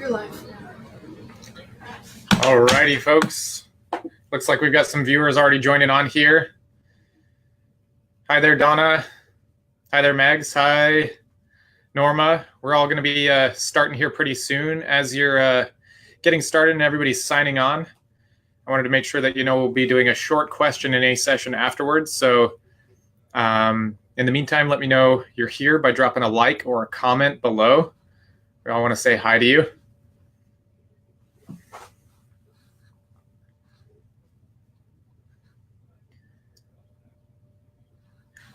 You're live. Alrighty, folks. Looks like we've got some viewers already joining on here. Hi there, Donna. Hi there, Megs. Hi, Norma. We're all going to be starting here pretty soon. As you're getting started and everybody's signing on, I wanted to make sure that we'll be doing a short Q&A session afterwards. So in the meantime, let me know you're here by dropping a like or a comment below. We all want to say hi to you.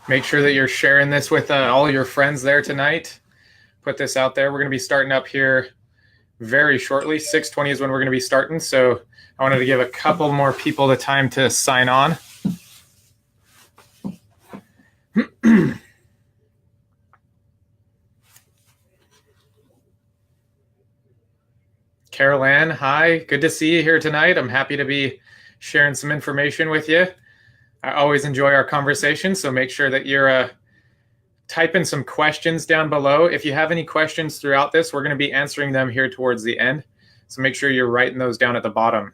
Make sure that you're sharing this with all your friends there tonight. Put this out there. We're going to be starting up here very shortly. 6:20 is when we're going to be starting. So I wanted to give a couple more people the time to sign on. Carol Ann, hi. Good to see you here tonight. I'm happy to be sharing some information with you. I always enjoy our conversation, so make sure that you're typing some questions down below. If you have any questions throughout this, we're going to be answering them here towards the end. So make sure you're writing those down at the bottom.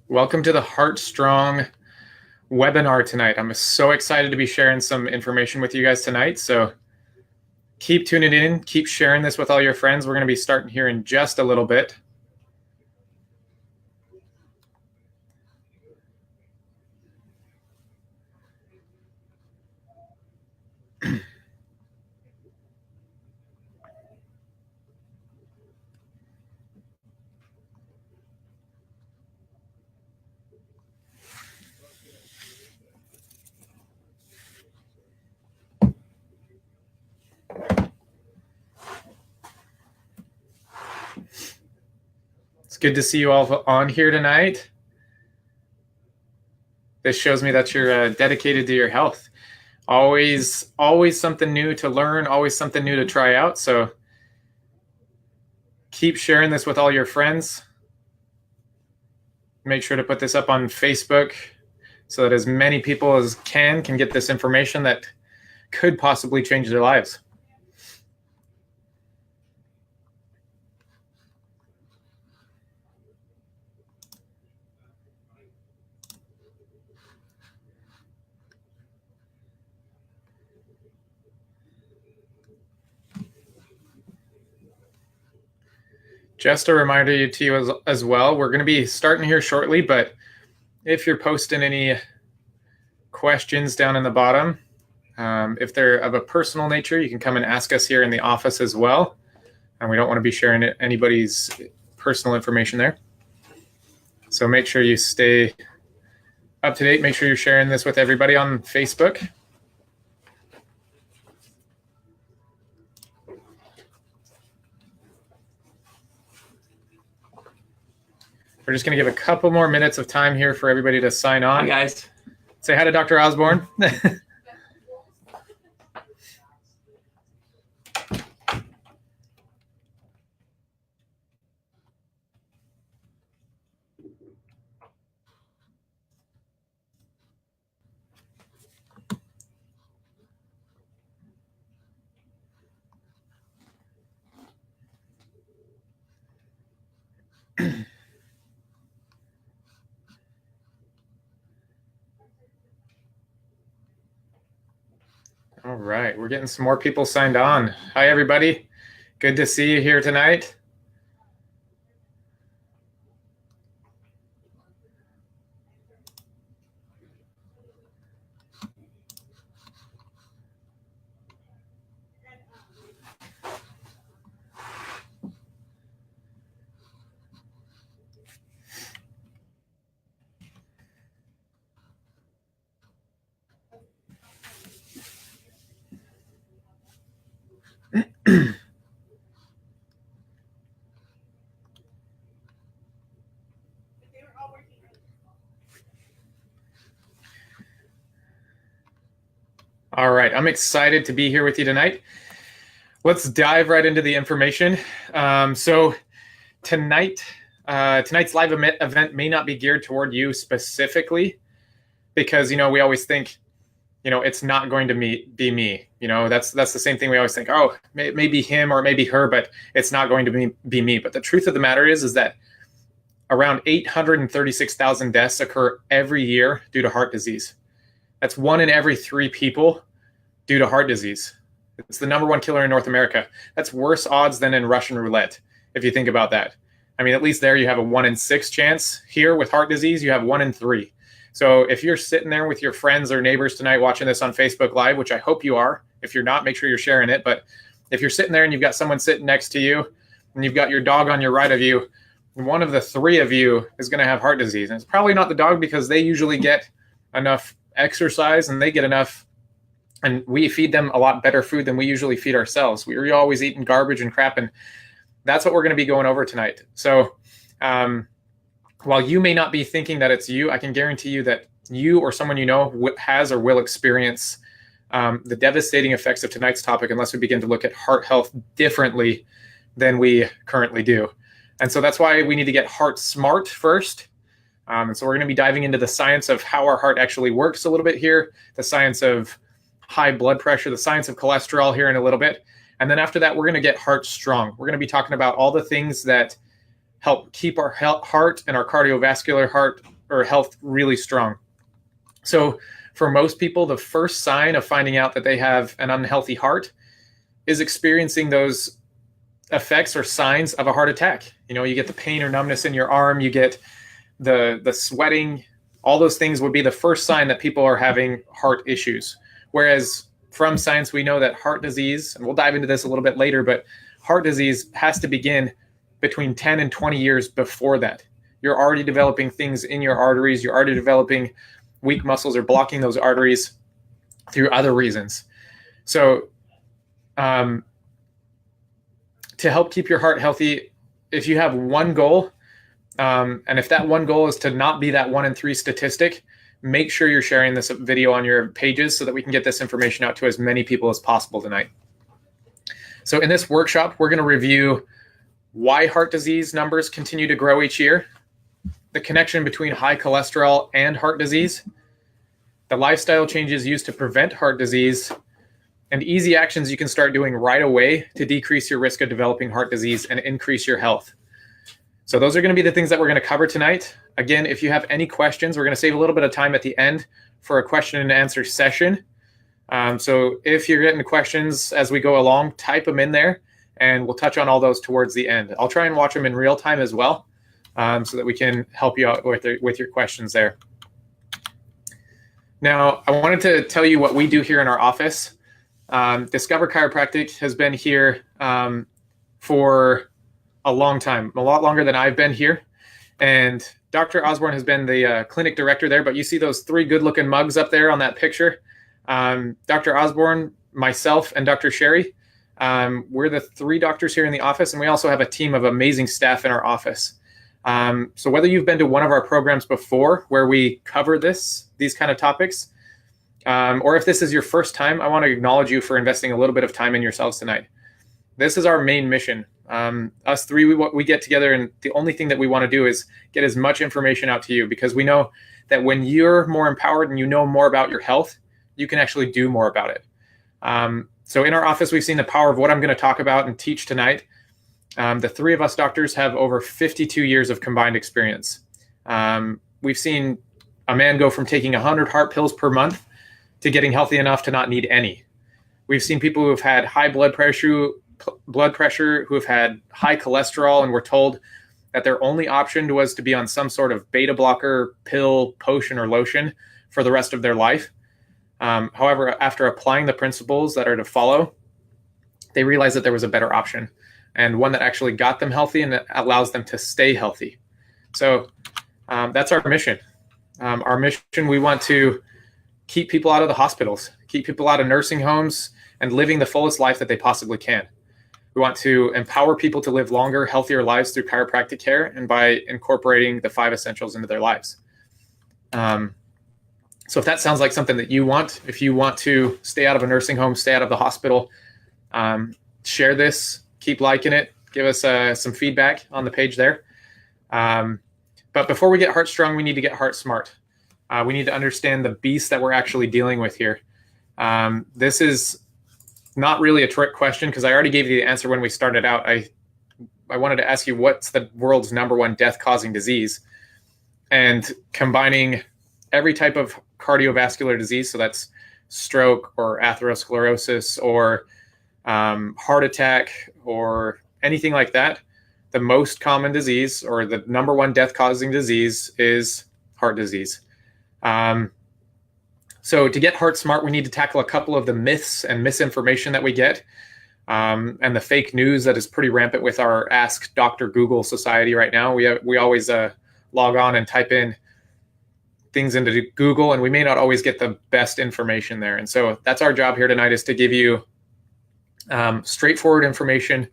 Welcome to the Heart Strong webinar tonight. I'm so excited to be sharing some information with you guys tonight. So keep tuning in, keep sharing this with all your friends. We're going to be starting here in just a little bit. It's good to see you all on here tonight. This shows me that you're dedicated to your health. Always something new to learn, always something new to try out. So keep sharing this with all your friends. Make sure to put this up on Facebook so that as many people as can get this information that could possibly change their lives. Just a reminder to you as well, we're going to be starting here shortly, but if you're posting any questions down in the bottom, if they're of a personal nature, you can come and ask us here in the office as well. And we don't want to be sharing anybody's personal information there. So make sure you stay up to date. Make sure you're sharing this with everybody on Facebook. We're just going to give a couple more minutes of time here for everybody to sign on. Hi, guys. Say hi to Dr. Osborne. All right, we're getting some more people signed on. Hi, everybody. Good to see you here tonight. All right, I'm excited to be here with you tonight. Let's dive right into the information. So tonight, tonight's live event may not be geared toward you specifically because, we always think, it's not going to be me. That's the same thing we always think, oh, maybe him or maybe her, but it's not going to be me. But the truth of the matter is that around 836,000 deaths occur every year due to heart disease. That's 1 in every 3 people due to heart disease. It's the #1 killer in North America. That's worse odds than in Russian roulette, if you think about that. I mean, at least there you have a 1 in 6 chance. Here with heart disease, you have 1 in 3. So if you're sitting there with your friends or neighbors tonight watching this on Facebook Live, which I hope you are, if you're not, make sure you're sharing it. But if you're sitting there and you've got someone sitting next to you and you've got your dog on your right of you, one of the 3 of you is going to have heart disease. And it's probably not the dog because they usually get enough exercise and they get enough, and we feed them a lot better food than we usually feed ourselves. We're always eating garbage and crap, and that's what we're going to be going over tonight. So while you may not be thinking that it's you, I can guarantee you that you or someone has or will experience the devastating effects of tonight's topic unless we begin to look at heart health differently than we currently do. And so that's why we need to get heart smart first. And so we're going to be diving into the science of how our heart actually works a little bit here, the science of high blood pressure, the science of cholesterol here in a little bit. And then after that, we're going to get heart strong. We're going to be talking about all the things that help keep our heart and our cardiovascular health really strong. So for most people, the first sign of finding out that they have an unhealthy heart is experiencing those effects or signs of a heart attack. You get the pain or numbness in your arm, you get the sweating, all those things would be the first sign that people are having heart issues. Whereas from science, we know that heart disease, and we'll dive into this a little bit later, but heart disease has to begin between 10 and 20 years before that. You're already developing things in your arteries. You're already developing weak muscles or blocking those arteries through other reasons. So to help keep your heart healthy, if you have one goal, and if that one goal is to not be that 1 in 3 statistic, make sure you're sharing this video on your pages so that we can get this information out to as many people as possible tonight. So in this workshop, we're going to review why heart disease numbers continue to grow each year, the connection between high cholesterol and heart disease, the lifestyle changes used to prevent heart disease, and easy actions you can start doing right away to decrease your risk of developing heart disease and increase your health. So those are going to be the things that we're going to cover tonight. Again, if you have any questions, we're going to save a little bit of time at the end for a question and answer session. So if you're getting questions as we go along, type them in there and we'll touch on all those towards the end. I'll try and watch them in real time as well so that we can help you out with your questions there. Now, I wanted to tell you what we do here in our office. Discover Chiropractic has been here for a long time, a lot longer than I've been here. And Dr. Osborne has been the clinic director there, but you see those 3 good-looking mugs up there on that picture. Dr. Osborne, myself, and Dr. Sherry, we're the 3 doctors here in the office, and we also have a team of amazing staff in our office. So whether you've been to one of our programs before where we cover these kind of topics, or if this is your first time, I want to acknowledge you for investing a little bit of time in yourselves tonight. This is our main mission. Us 3, we get together, and the only thing that we want to do is get as much information out to you, because we know that when you're more empowered and you know more about your health, you can actually do more about it. So in our office, we've seen the power of what I'm going to talk about and teach tonight. The 3 of us doctors have over 52 years of combined experience. We've seen a man go from taking 100 heart pills per month to getting healthy enough to not need any. We've seen people who have had high blood pressure, who have had high cholesterol, and were told that their only option was to be on some sort of beta blocker, pill, potion, or lotion for the rest of their life. However, after applying the principles that are to follow, they realized that there was a better option, and one that actually got them healthy and that allows them to stay healthy. So that's our mission. Our mission, we want to keep people out of the hospitals, keep people out of nursing homes, and living the fullest life that they possibly can. We want to empower people to live longer, healthier lives through chiropractic care and by incorporating the 5 essentials into their lives. So if that sounds like something that you want, if you want to stay out of a nursing home, stay out of the hospital, share this, keep liking it, give us some feedback on the page there. But before we get heart strong, we need to get heart smart. We need to understand the beast that we're actually dealing with here. This is not really a trick question because I already gave you the answer when we started out. I wanted to ask you what's the world's #1 death-causing disease, and combining every type of cardiovascular disease, so that's stroke or atherosclerosis or heart attack or anything like that, the most common disease or the #1 death-causing disease is heart disease. So to get heart smart, we need to tackle a couple of the myths and misinformation that we get, and the fake news that is pretty rampant with our Ask Dr. Google society right now. We always log on and type in things into Google, and we may not always get the best information there. And so that's our job here tonight, is to give you straightforward information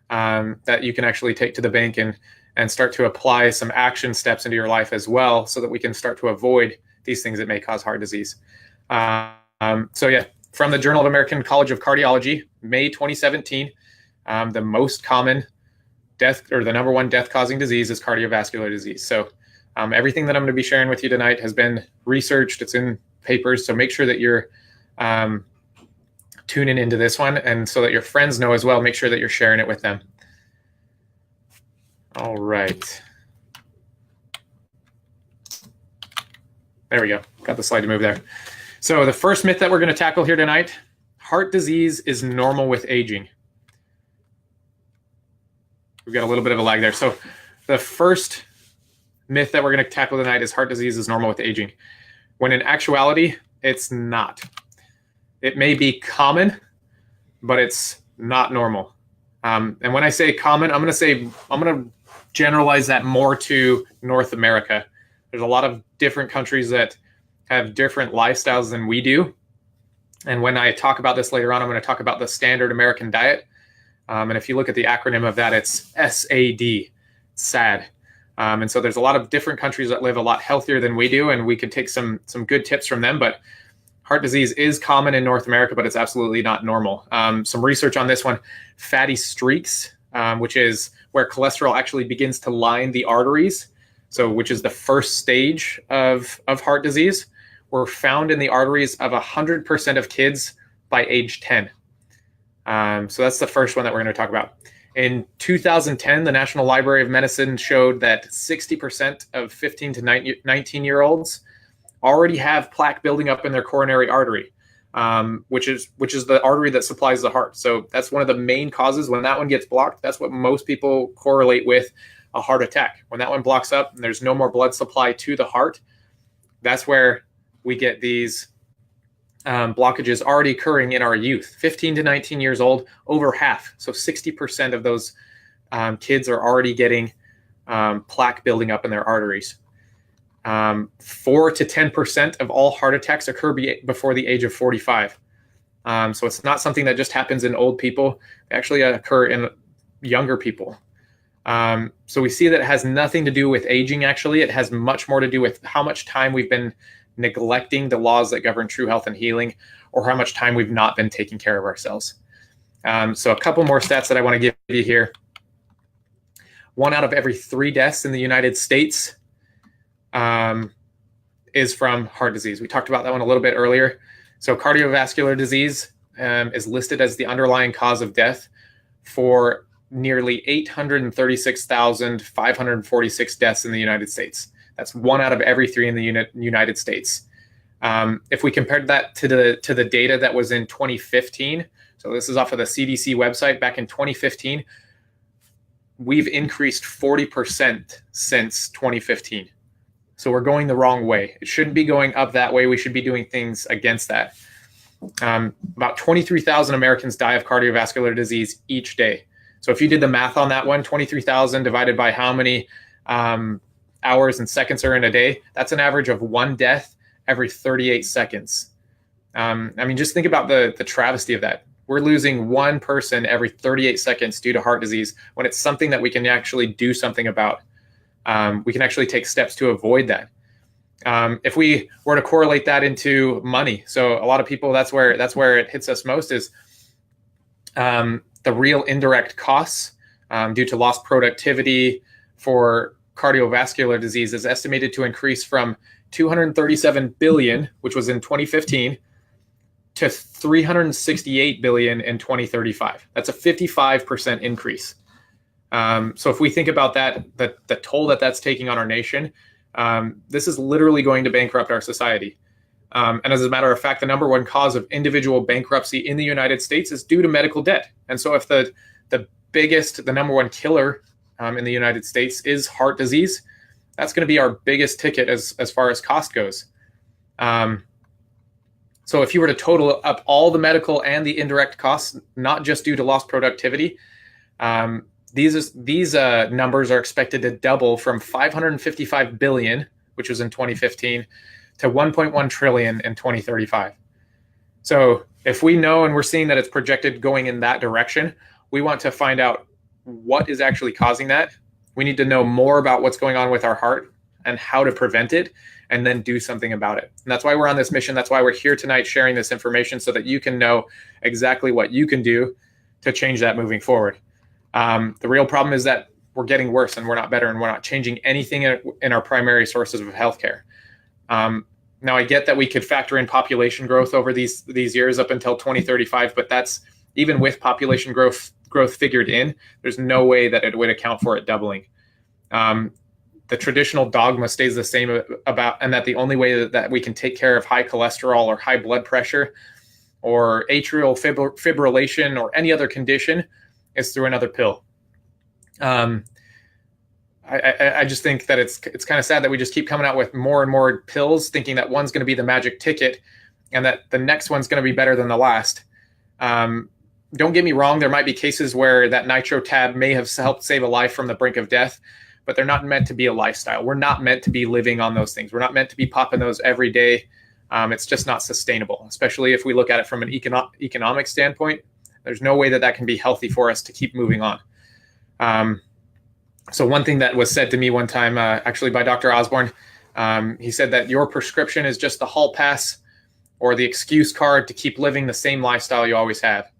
that you can actually take to the bank and start to apply some action steps into your life as well, so that we can start to avoid these things that may cause heart disease. So yeah, from the Journal of American College of Cardiology, May 2017, the most common death, or the #1 death-causing disease, is cardiovascular disease. So everything that I'm going to be sharing with you tonight has been researched. It's in papers. So make sure that you're tuning into this one, and so that your friends know as well, make sure that you're sharing it with them. All right. There we go. Got the slide to move there. So the first myth that we're going to tackle here tonight: heart disease is normal with aging. We've got a little bit of a lag there. So the first myth that we're going to tackle tonight is heart disease is normal with aging, when in actuality, it's not. It may be common, but it's not normal. And when I say common, I'm going to generalize that more to North America. There's a lot of different countries that have different lifestyles than we do. And when I talk about this later on, I'm going to talk about the standard American diet. And if you look at the acronym of that, it's SAD, SAD. And so there's a lot of different countries that live a lot healthier than we do, and we can take some good tips from them. But heart disease is common in North America, but it's absolutely not normal. Some research on this one: fatty streaks, which is where cholesterol actually begins to line the arteries, so which is the first stage of heart disease, were found in the arteries of 100% of kids by age 10. So that's the first one that we're going to talk about. In 2010, the National Library of Medicine showed that 60% of 15 to 19-year-olds already have plaque building up in their coronary artery, which is the artery that supplies the heart. So that's one of the main causes. When that one gets blocked, that's what most people correlate with a heart attack. When that one blocks up and there's no more blood supply to the heart, that's where we get these blockages already occurring in our youth. 15 to 19 years old, over half. So 60% of those kids are already getting plaque building up in their arteries. 4 to 10% of all heart attacks occur before the age of 45. So it's not something that just happens in old people. They actually occur in younger people. So we see that it has nothing to do with aging, actually. It has much more to do with how much time we've been neglecting the laws that govern true health and healing, or how much time we've not been taking care of ourselves. So a couple more stats that I want to give you here. 1 out of every 3 deaths in the United States is from heart disease. We talked about that one a little bit earlier. So cardiovascular disease is listed as the underlying cause of death for nearly 836,546 deaths in the United States. That's 1 out of every 3 in the United States. If we compared that to the data that was in 2015, so this is off of the CDC website back in 2015, we've increased 40% since 2015. So we're going the wrong way. It shouldn't be going up that way. We should be doing things against that. About 23,000 Americans die of cardiovascular disease each day. So if you did the math on that one, 23,000 divided by how many hours and seconds are in a day, that's an average of 1 death every 38 seconds. I mean, just think about the travesty of that. We're losing 1 person every 38 seconds due to heart disease, when it's something that we can actually do something about. We can actually take steps to avoid that. If we were to correlate that into money, so a lot of people, that's where it hits us most, is the real indirect costs due to lost productivity, for cardiovascular disease is estimated to increase from 237 billion, which was in 2015, to 368 billion in 2035. That's a 55% increase. So if we think about that, the toll that that's taking on our nation, this is literally going to bankrupt our society. And as a matter of fact, the number one cause of individual bankruptcy in the United States is due to medical debt. And so if the number one killer in the United States is heart disease, that's going to be our biggest ticket as far as cost goes. So if you were to total up all the medical and the indirect costs, not just due to lost productivity, these numbers are expected to double from 555 billion, which was in 2015, to 1.1 trillion in 2035. So if we know and we're seeing that it's projected going in that direction, we want to find out what is actually causing that. We need to know more about what's going on with our heart and how to prevent it, and then do something about it. And that's why we're on this mission. That's why we're here tonight sharing this information, so that you can know exactly what you can do to change that moving forward. The real problem is that we're getting worse and we're not better, and we're not changing anything in our primary sources of healthcare. Now, I get that we could factor in population growth over these years up until 2035, but that's even with population growth figured in, there's no way that it would account for it doubling. The traditional dogma stays the same and that the only way that we can take care of high cholesterol or high blood pressure or atrial fibrillation or any other condition is through another pill. I just think that it's kind of sad that we just keep coming out with more and more pills, thinking that one's going to be the magic ticket and that the next one's going to be better than the last. Don't get me wrong, there might be cases where that nitro tab may have helped save a life from the brink of death, but they're not meant to be a lifestyle. We're not meant to be living on those things. We're not meant to be popping those every day. It's just not sustainable, especially if we look at it from an economic standpoint. There's no way that can be healthy for us to keep moving on. So one thing that was said to me one time, actually by Dr. Osborne, he said that your prescription is just the hall pass or the excuse card to keep living the same lifestyle you always have.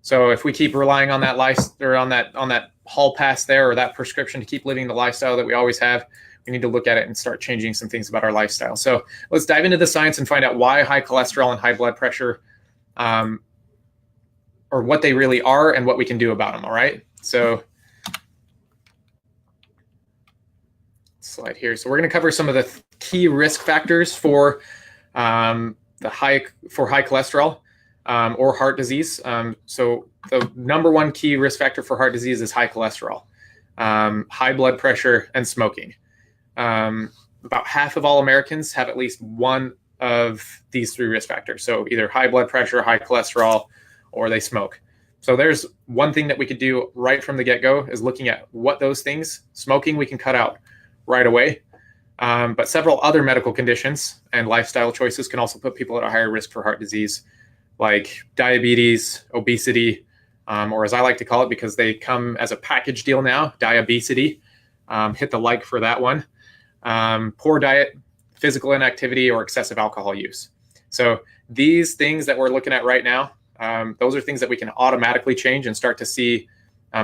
So if we keep relying on that on that hall pass there, or that prescription to keep living the lifestyle that we always have, we need to look at it and start changing some things about our lifestyle. So let's dive into the science and find out why high cholesterol and high blood pressure, or what they really are and what we can do about them. All right. So slide here. So we're going to cover some of the key risk factors for high cholesterol or heart disease. So the number one key risk factor for heart disease is high cholesterol, high blood pressure, and smoking. About half of all Americans have at least one of these three risk factors. So either high blood pressure, high cholesterol, or they smoke. So there's one thing that we could do right from the get-go is looking at what those things, smoking we can cut out right away. But several other medical conditions and lifestyle choices can also put people at a higher risk for heart disease, like diabetes, obesity, or as I like to call it, because they come as a package deal now, diabesity. Hit the like for that one. Poor diet, physical inactivity, or excessive alcohol use. So these things that we're looking at right now, those are things that we can automatically change and start to see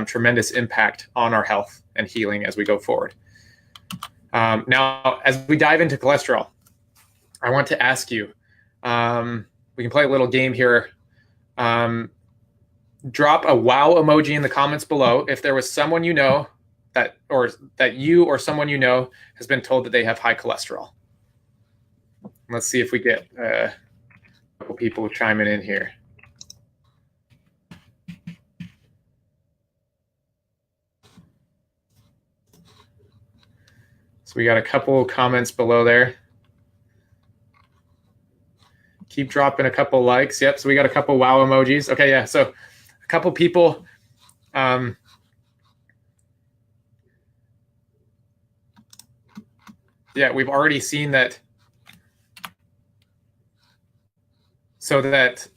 tremendous impact on our health and healing as we go forward. Now, as we dive into cholesterol, I want to ask you, we can play a little game here. Drop a wow emoji in the comments below if there was someone you know that you or someone you know has been told that they have high cholesterol. Let's see if we get a couple people chiming in here. So we got a couple comments below there. Keep dropping a couple likes. Yep, so we got a couple wow emojis. Okay, yeah, so a couple people. Yeah, we've already seen that. So that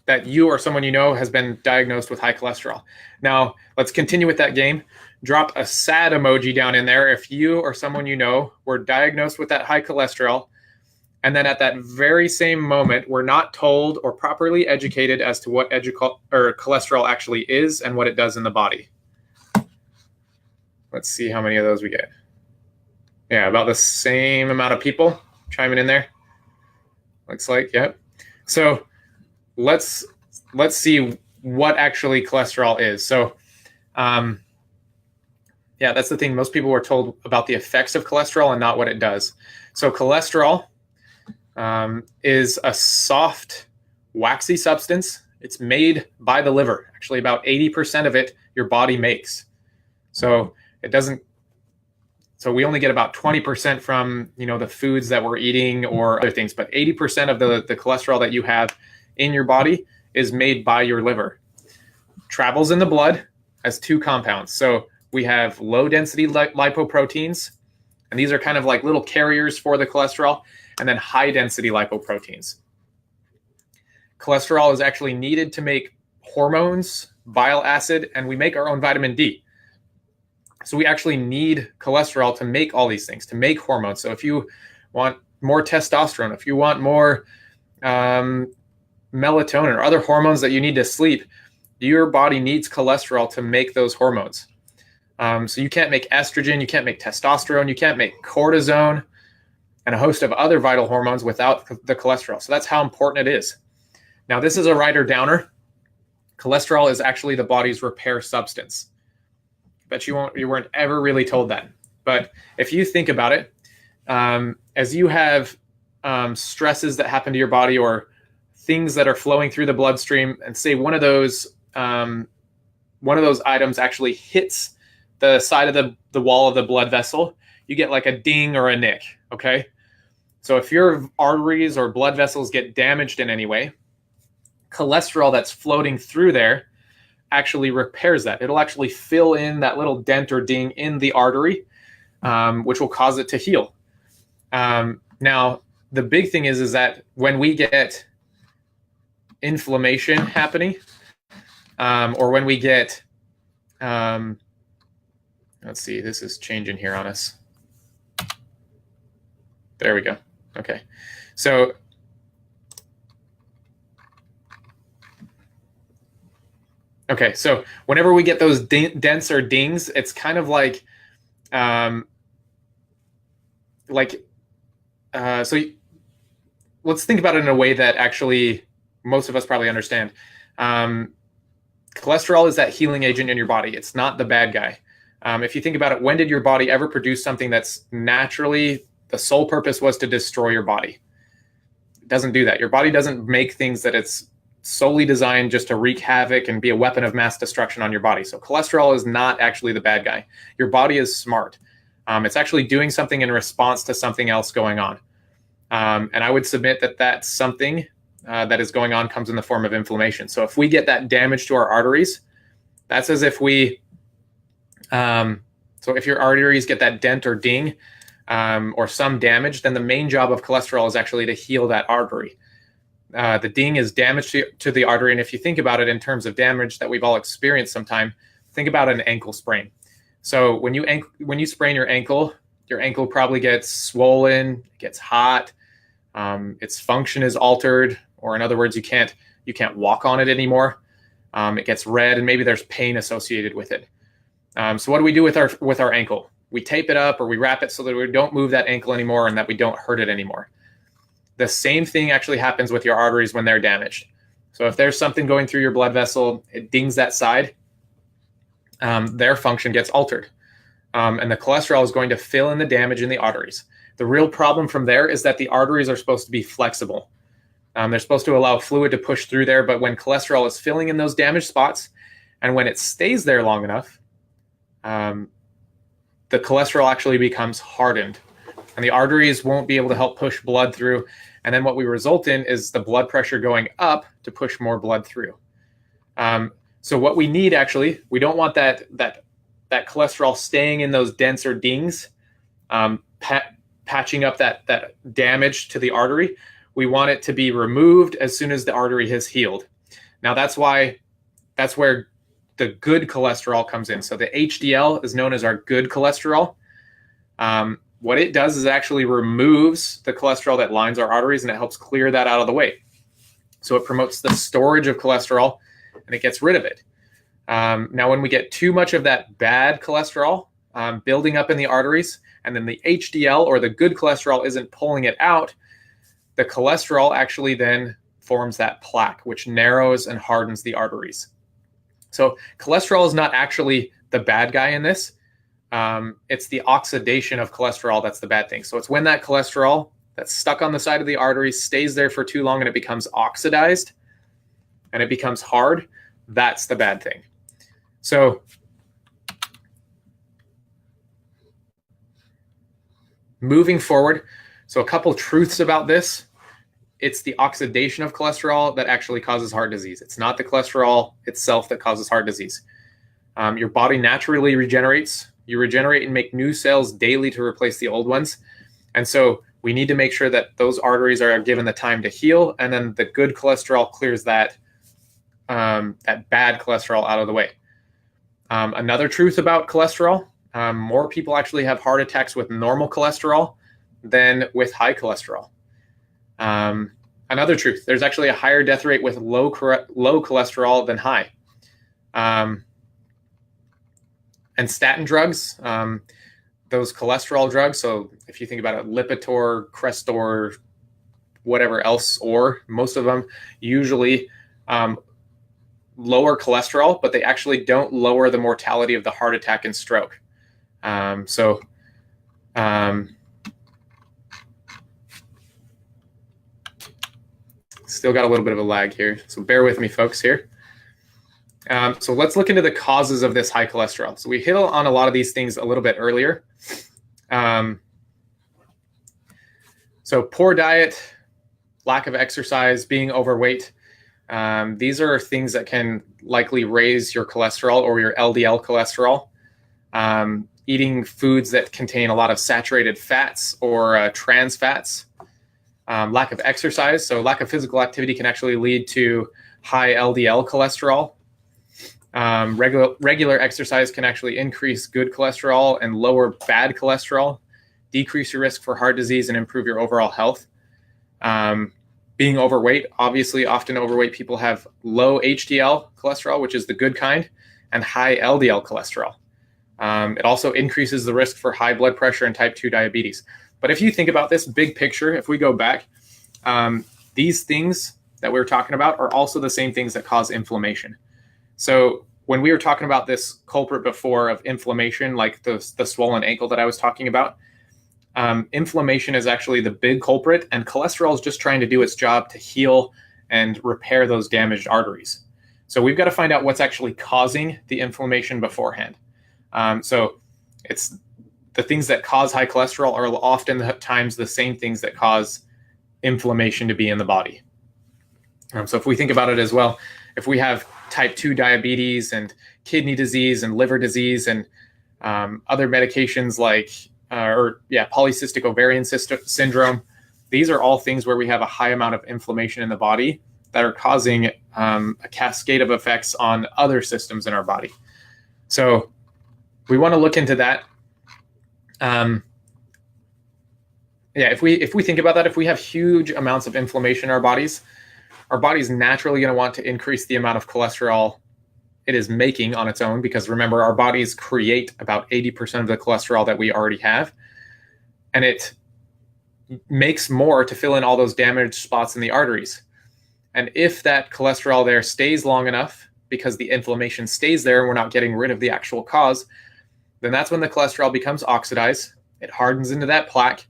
that you or someone you know has been diagnosed with high cholesterol. Now, let's continue with that game. Drop a sad emoji down in there if you or someone you know were diagnosed with that high cholesterol, and then at that very same moment were not told or properly educated as to what cholesterol actually is and what it does in the body. Let's see how many of those we get. Yeah, about the same amount of people chiming in there. Looks like, yep. So let's see what actually cholesterol is. So yeah, that's the thing. Most people were told about the effects of cholesterol and not what it does. So cholesterol is a soft, waxy substance. It's made by the liver. Actually, about 80% of it your body makes. So it doesn't. So we only get about 20% from the foods that we're eating or other things, but 80% of the cholesterol that you have in your body is made by your liver. Travels in the blood as two compounds. So we have low density lipoproteins, and these are kind of like little carriers for the cholesterol, and then high density lipoproteins. Cholesterol is actually needed to make hormones, bile acid, and we make our own vitamin D. So we actually need cholesterol to make all these things, to make hormones. So if you want more testosterone, if you want more melatonin or other hormones that you need to sleep, your body needs cholesterol to make those hormones. So you can't make estrogen, you can't make testosterone, you can't make cortisone, and a host of other vital hormones without the cholesterol. So that's how important it is. Now, this is a writer downer. Cholesterol is actually the body's repair substance. Bet you weren't ever really told that. But if you think about it, as you have stresses that happen to your body or things that are flowing through the bloodstream, and say one of those items actually hits the side of the wall of the blood vessel, you get like a ding or a nick, okay? So if your arteries or blood vessels get damaged in any way, cholesterol that's floating through there actually repairs that. It'll actually fill in that little dent or ding in the artery, which will cause it to heal. Now, the big thing is that when we get inflammation happening, or when we get, let's see, this is changing here on us. There we go. Okay. So whenever we get those dents or dings, it's kind of like, so let's think about it in a way that actually most of us probably understand. Cholesterol is that healing agent in your body. It's not the bad guy. If you think about it, when did your body ever produce something that's naturally, the sole purpose was to destroy your body? It doesn't do that. Your body doesn't make things that it's solely designed just to wreak havoc and be a weapon of mass destruction on your body. So cholesterol is not actually the bad guy. Your body is smart. It's actually doing something in response to something else going on. And I would submit that something that is going on comes in the form of inflammation. So if we get that damage to our arteries, that's as if we, so if your arteries get that dent or ding or some damage, then the main job of cholesterol is actually to heal that artery. The ding is damage to the artery. And if you think about it in terms of damage that we've all experienced sometime, think about an ankle sprain. So when you sprain your ankle probably gets swollen, gets hot, its function is altered, or in other words, you can't walk on it anymore. It gets red, and maybe there's pain associated with it. So what do we do with our ankle? We tape it up or we wrap it so that we don't move that ankle anymore and that we don't hurt it anymore. The same thing actually happens with your arteries when they're damaged. So if there's something going through your blood vessel, it dings that side, their function gets altered. And the cholesterol is going to fill in the damage in the arteries. The real problem from there is that the arteries are supposed to be flexible. They're supposed to allow fluid to push through there, but when cholesterol is filling in those damaged spots, and when it stays there long enough, the cholesterol actually becomes hardened, and the arteries won't be able to help push blood through. And then what we result in is the blood pressure going up to push more blood through. So what we need actually, we don't want that cholesterol staying in those dents or dings, patching up that damage to the artery. We want it to be removed as soon as the artery has healed. Now that's where the good cholesterol comes in. So the HDL is known as our good cholesterol. What it does is actually removes the cholesterol that lines our arteries, and it helps clear that out of the way. So it promotes the storage of cholesterol, and it gets rid of it. Now, when we get too much of that bad cholesterol building up in the arteries, and then the HDL, or the good cholesterol, isn't pulling it out, the cholesterol actually then forms that plaque, which narrows and hardens the arteries. So cholesterol is not actually the bad guy in this. It's the oxidation of cholesterol that's the bad thing. So it's when that cholesterol that's stuck on the side of the artery stays there for too long and it becomes oxidized and it becomes hard, that's the bad thing. So moving forward, so a couple truths about this. It's the oxidation of cholesterol that actually causes heart disease. It's not the cholesterol itself that causes heart disease. Your body naturally regenerates. You regenerate and make new cells daily to replace the old ones. And so we need to make sure that those arteries are given the time to heal, and then the good cholesterol clears that bad cholesterol out of the way. Another truth about cholesterol, more people actually have heart attacks with normal cholesterol than with high cholesterol. Another truth, there's actually a higher death rate with low cholesterol than high. And statin drugs, those cholesterol drugs, so if you think about it, Lipitor, Crestor, whatever else, or most of them usually lower cholesterol, but they actually don't lower the mortality of the heart attack and stroke. Still got a little bit of a lag here, so bear with me, folks, here. So let's look into the causes of this high cholesterol. So we hit on a lot of these things a little bit earlier. So poor diet, lack of exercise, being overweight. These are things that can likely raise your cholesterol or your LDL cholesterol. Eating foods that contain a lot of saturated fats or trans fats. Lack of exercise. So lack of physical activity can actually lead to high LDL cholesterol. Regular exercise can actually increase good cholesterol and lower bad cholesterol, decrease your risk for heart disease, and improve your overall health. Being overweight, obviously, often overweight people have low HDL cholesterol, which is the good kind, and high LDL cholesterol. It also increases the risk for high blood pressure and type 2 diabetes. But if you think about this big picture, if we go back, these things that we were talking about are also the same things that cause inflammation. So when we were talking about this culprit before of inflammation, like the swollen ankle that I was talking about, inflammation is actually the big culprit, and cholesterol is just trying to do its job to heal and repair those damaged arteries. So we've got to find out what's actually causing the inflammation beforehand. So it's the things that cause high cholesterol are oftentimes the same things that cause inflammation to be in the body. So if we think about it as well, if we have type 2 diabetes and kidney disease and liver disease and other medications like polycystic ovarian syndrome, these are all things where we have a high amount of inflammation in the body that are causing a cascade of effects on other systems in our body. So we want to look into that. If we think about that, if we have huge amounts of inflammation in our body's naturally going to want to increase the amount of cholesterol it is making on its own, because remember, our bodies create about 80% of the cholesterol that we already have, and it makes more to fill in all those damaged spots in the arteries. And if that cholesterol there stays long enough, because the inflammation stays there and we're not getting rid of the actual cause, then that's when the cholesterol becomes oxidized. It hardens into that plaque,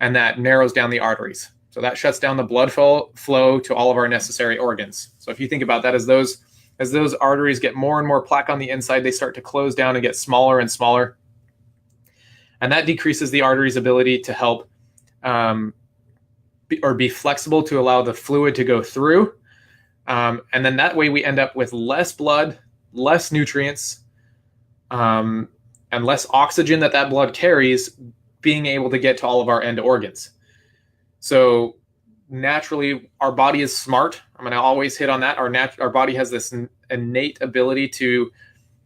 and that narrows down the arteries. So that shuts down the blood flow to all of our necessary organs. So if you think about that, as those arteries get more and more plaque on the inside, they start to close down and get smaller and smaller. And that decreases the artery's ability to help be flexible to allow the fluid to go through. And then that way we end up with less blood, less nutrients, and less oxygen that blood carries being able to get to all of our end organs. So naturally, our body is smart. I'm going to always hit on that. Our body has this innate ability to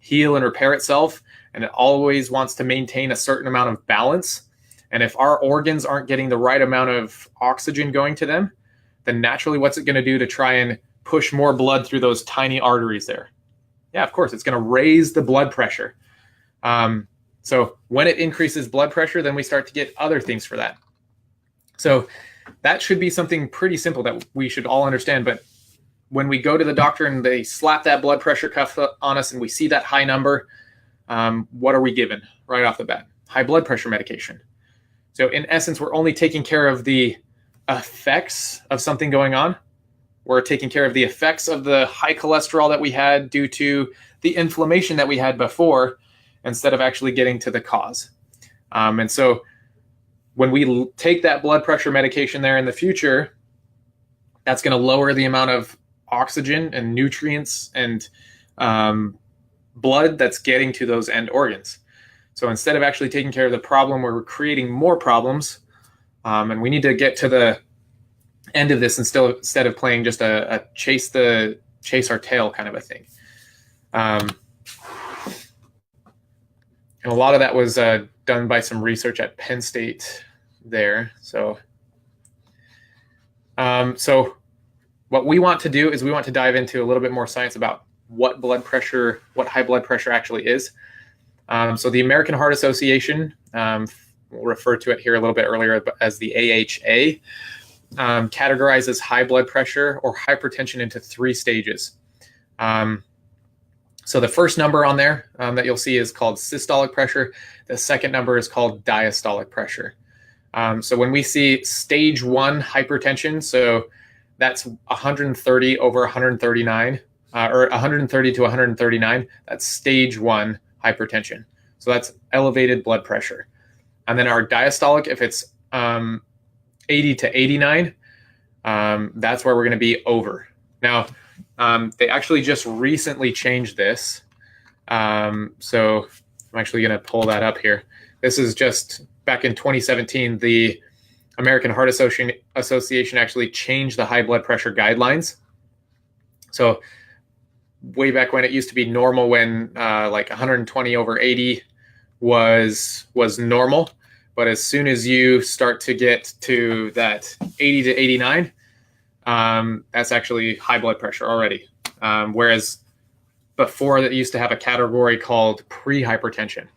heal and repair itself, and it always wants to maintain a certain amount of balance. And if our organs aren't getting the right amount of oxygen going to them, then naturally, what's it going to do to try and push more blood through those tiny arteries there? Yeah, of course, it's going to raise the blood pressure. So when it increases blood pressure, then we start to get other things for that. So that should be something pretty simple that we should all understand. But when we go to the doctor and they slap that blood pressure cuff on us and we see that high number, what are we given right off the bat? High blood pressure medication. So in essence, we're only taking care of the effects of something going on. We're taking care of the effects of the high cholesterol that we had due to the inflammation that we had before, instead of actually getting to the cause. And so when we take that blood pressure medication there in the future, that's going to lower the amount of oxygen and nutrients and blood that's getting to those end organs. So instead of actually taking care of the problem, we're creating more problems. And we need to get to the end of this instead of playing just a chase our tail kind of a thing. And a lot of that was done by some research at Penn State there. So what we want to do is we want to dive into a little bit more science about what high blood pressure actually is. So the American Heart Association, we'll refer to it here a little bit earlier as the AHA, categorizes high blood pressure or hypertension into 3 stages. So the first number on there that you'll see is called systolic pressure. The second number is called diastolic pressure. So when we see stage 1 hypertension, so that's 130 over 139, or 130 to 139, that's stage 1 hypertension. So that's elevated blood pressure. And then our diastolic, if it's 80 to 89, that's where we're going to be over. Now, they actually just recently changed this. So I'm actually going to pull that up here. This is just back in 2017, the American Heart Association actually changed the high blood pressure guidelines. So way back when, it used to be normal when like 120 over 80 was normal. But as soon as you start to get to that 80 to 89, that's actually high blood pressure already. Whereas before, that used to have a category called pre-hypertension.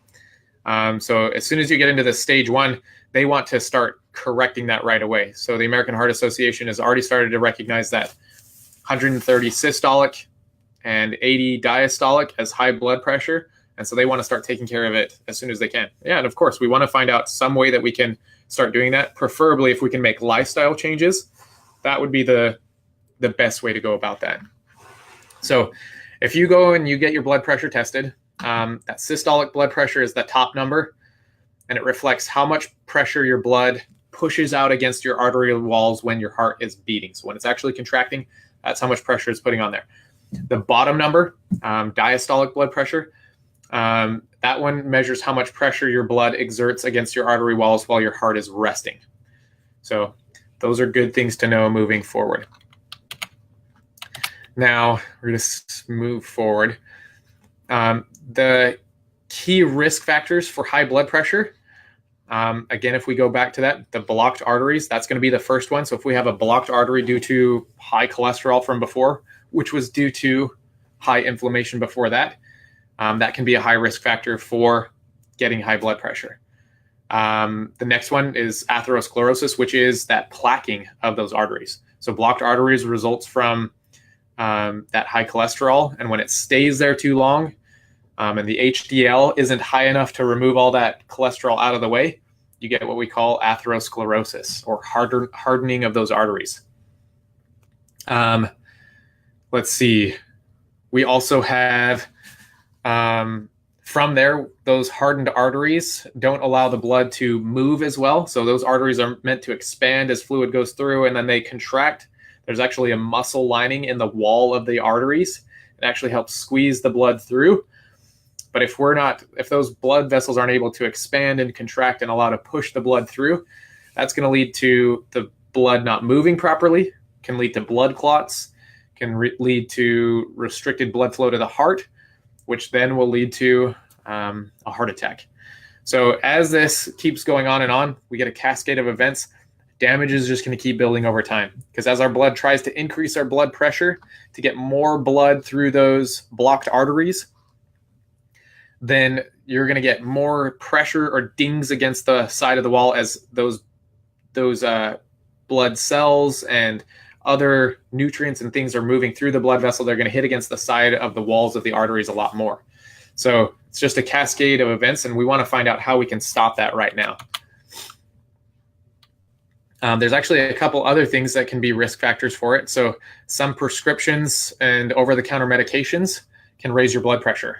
So as soon as you get into the stage 1, they want to start correcting that right away. So the American Heart Association has already started to recognize that 130 systolic and 80 diastolic as high blood pressure. And so they want to start taking care of it as soon as they can. Yeah, and of course, we want to find out some way that we can start doing that. Preferably if we can make lifestyle changes, that would be the best way to go about that. So if you go and you get your blood pressure tested, that systolic blood pressure is the top number, and it reflects how much pressure your blood pushes out against your arterial walls when your heart is beating. So when it's actually contracting, that's how much pressure it's putting on there. The bottom number, diastolic blood pressure, that one measures how much pressure your blood exerts against your artery walls while your heart is resting. So those are good things to know moving forward. Now we're going to move forward. The key risk factors for high blood pressure, again, if we go back to that, the blocked arteries, that's going to be the first one. So if we have a blocked artery due to high cholesterol from before, which was due to high inflammation before that, that can be a high risk factor for getting high blood pressure. The next one is atherosclerosis, which is that plaquing of those arteries. So blocked arteries results from that high cholesterol, and when it stays there too long, and the HDL isn't high enough to remove all that cholesterol out of the way, you get what we call atherosclerosis, or hardening of those arteries. Let's see. We also have, from there, those hardened arteries don't allow the blood to move as well. So those arteries are meant to expand as fluid goes through, and then they contract. There's actually a muscle lining in the wall of the arteries. It actually helps squeeze the blood through. But if those blood vessels aren't able to expand and contract and allow to push the blood through, that's going to lead to the blood not moving properly, can lead to blood clots, can lead to restricted blood flow to the heart, which then will lead to a heart attack. So as this keeps going on and on, we get a cascade of events. Damage is just going to keep building over time, because as our blood tries to increase our blood pressure to get more blood through those blocked arteries, then you're going to get more pressure or dings against the side of the wall as those blood cells and other nutrients and things are moving through the blood vessel. They're going to hit against the side of the walls of the arteries a lot more. So it's just a cascade of events, and we want to find out how we can stop that right now. There's actually a couple other things that can be risk factors for it. So some prescriptions and over-the-counter medications can raise your blood pressure.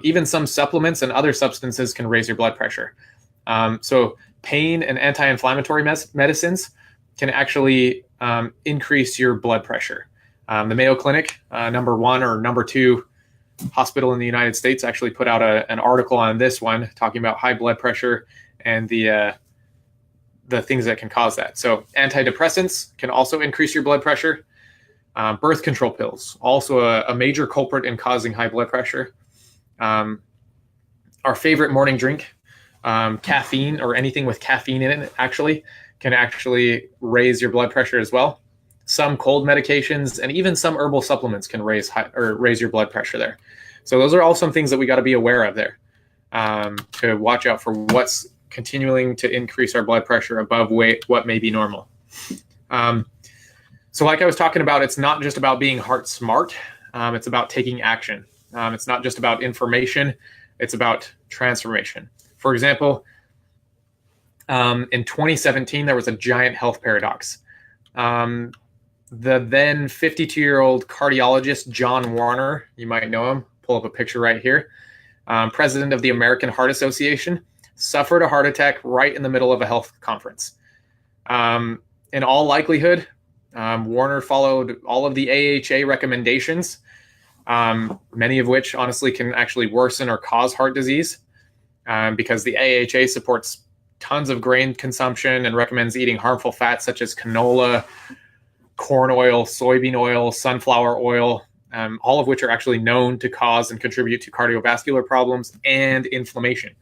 Even some supplements and other substances can raise your blood pressure. So pain and anti-inflammatory medicines can actually increase your blood pressure. The Mayo Clinic, number 1 or number 2 hospital in the United States, actually put out an article on this one talking about high blood pressure and the things that can cause that. So antidepressants can also increase your blood pressure. Birth control pills, also a major culprit in causing high blood pressure. Our favorite morning drink, caffeine or anything with caffeine in it can actually raise your blood pressure as well. Some cold medications and even some herbal supplements can raise your blood pressure there. So those are all some things that we got to be aware of there, to watch out for what's continuing to increase our blood pressure above what may be normal. So like I was talking about, it's not just about being heart smart. It's about taking action. It's not just about information. It's about transformation. For example, in 2017, there was a giant health paradox. The then 52-year-old cardiologist, John Warner, you might know him, pull up a picture right here, president of the American Heart Association, suffered a heart attack right in the middle of a health conference. In all likelihood, Warner followed all of the AHA recommendations, many of which honestly can actually worsen or cause heart disease, because the AHA supports tons of grain consumption and recommends eating harmful fats such as canola, corn oil, soybean oil, sunflower oil, all of which are actually known to cause and contribute to cardiovascular problems and inflammation.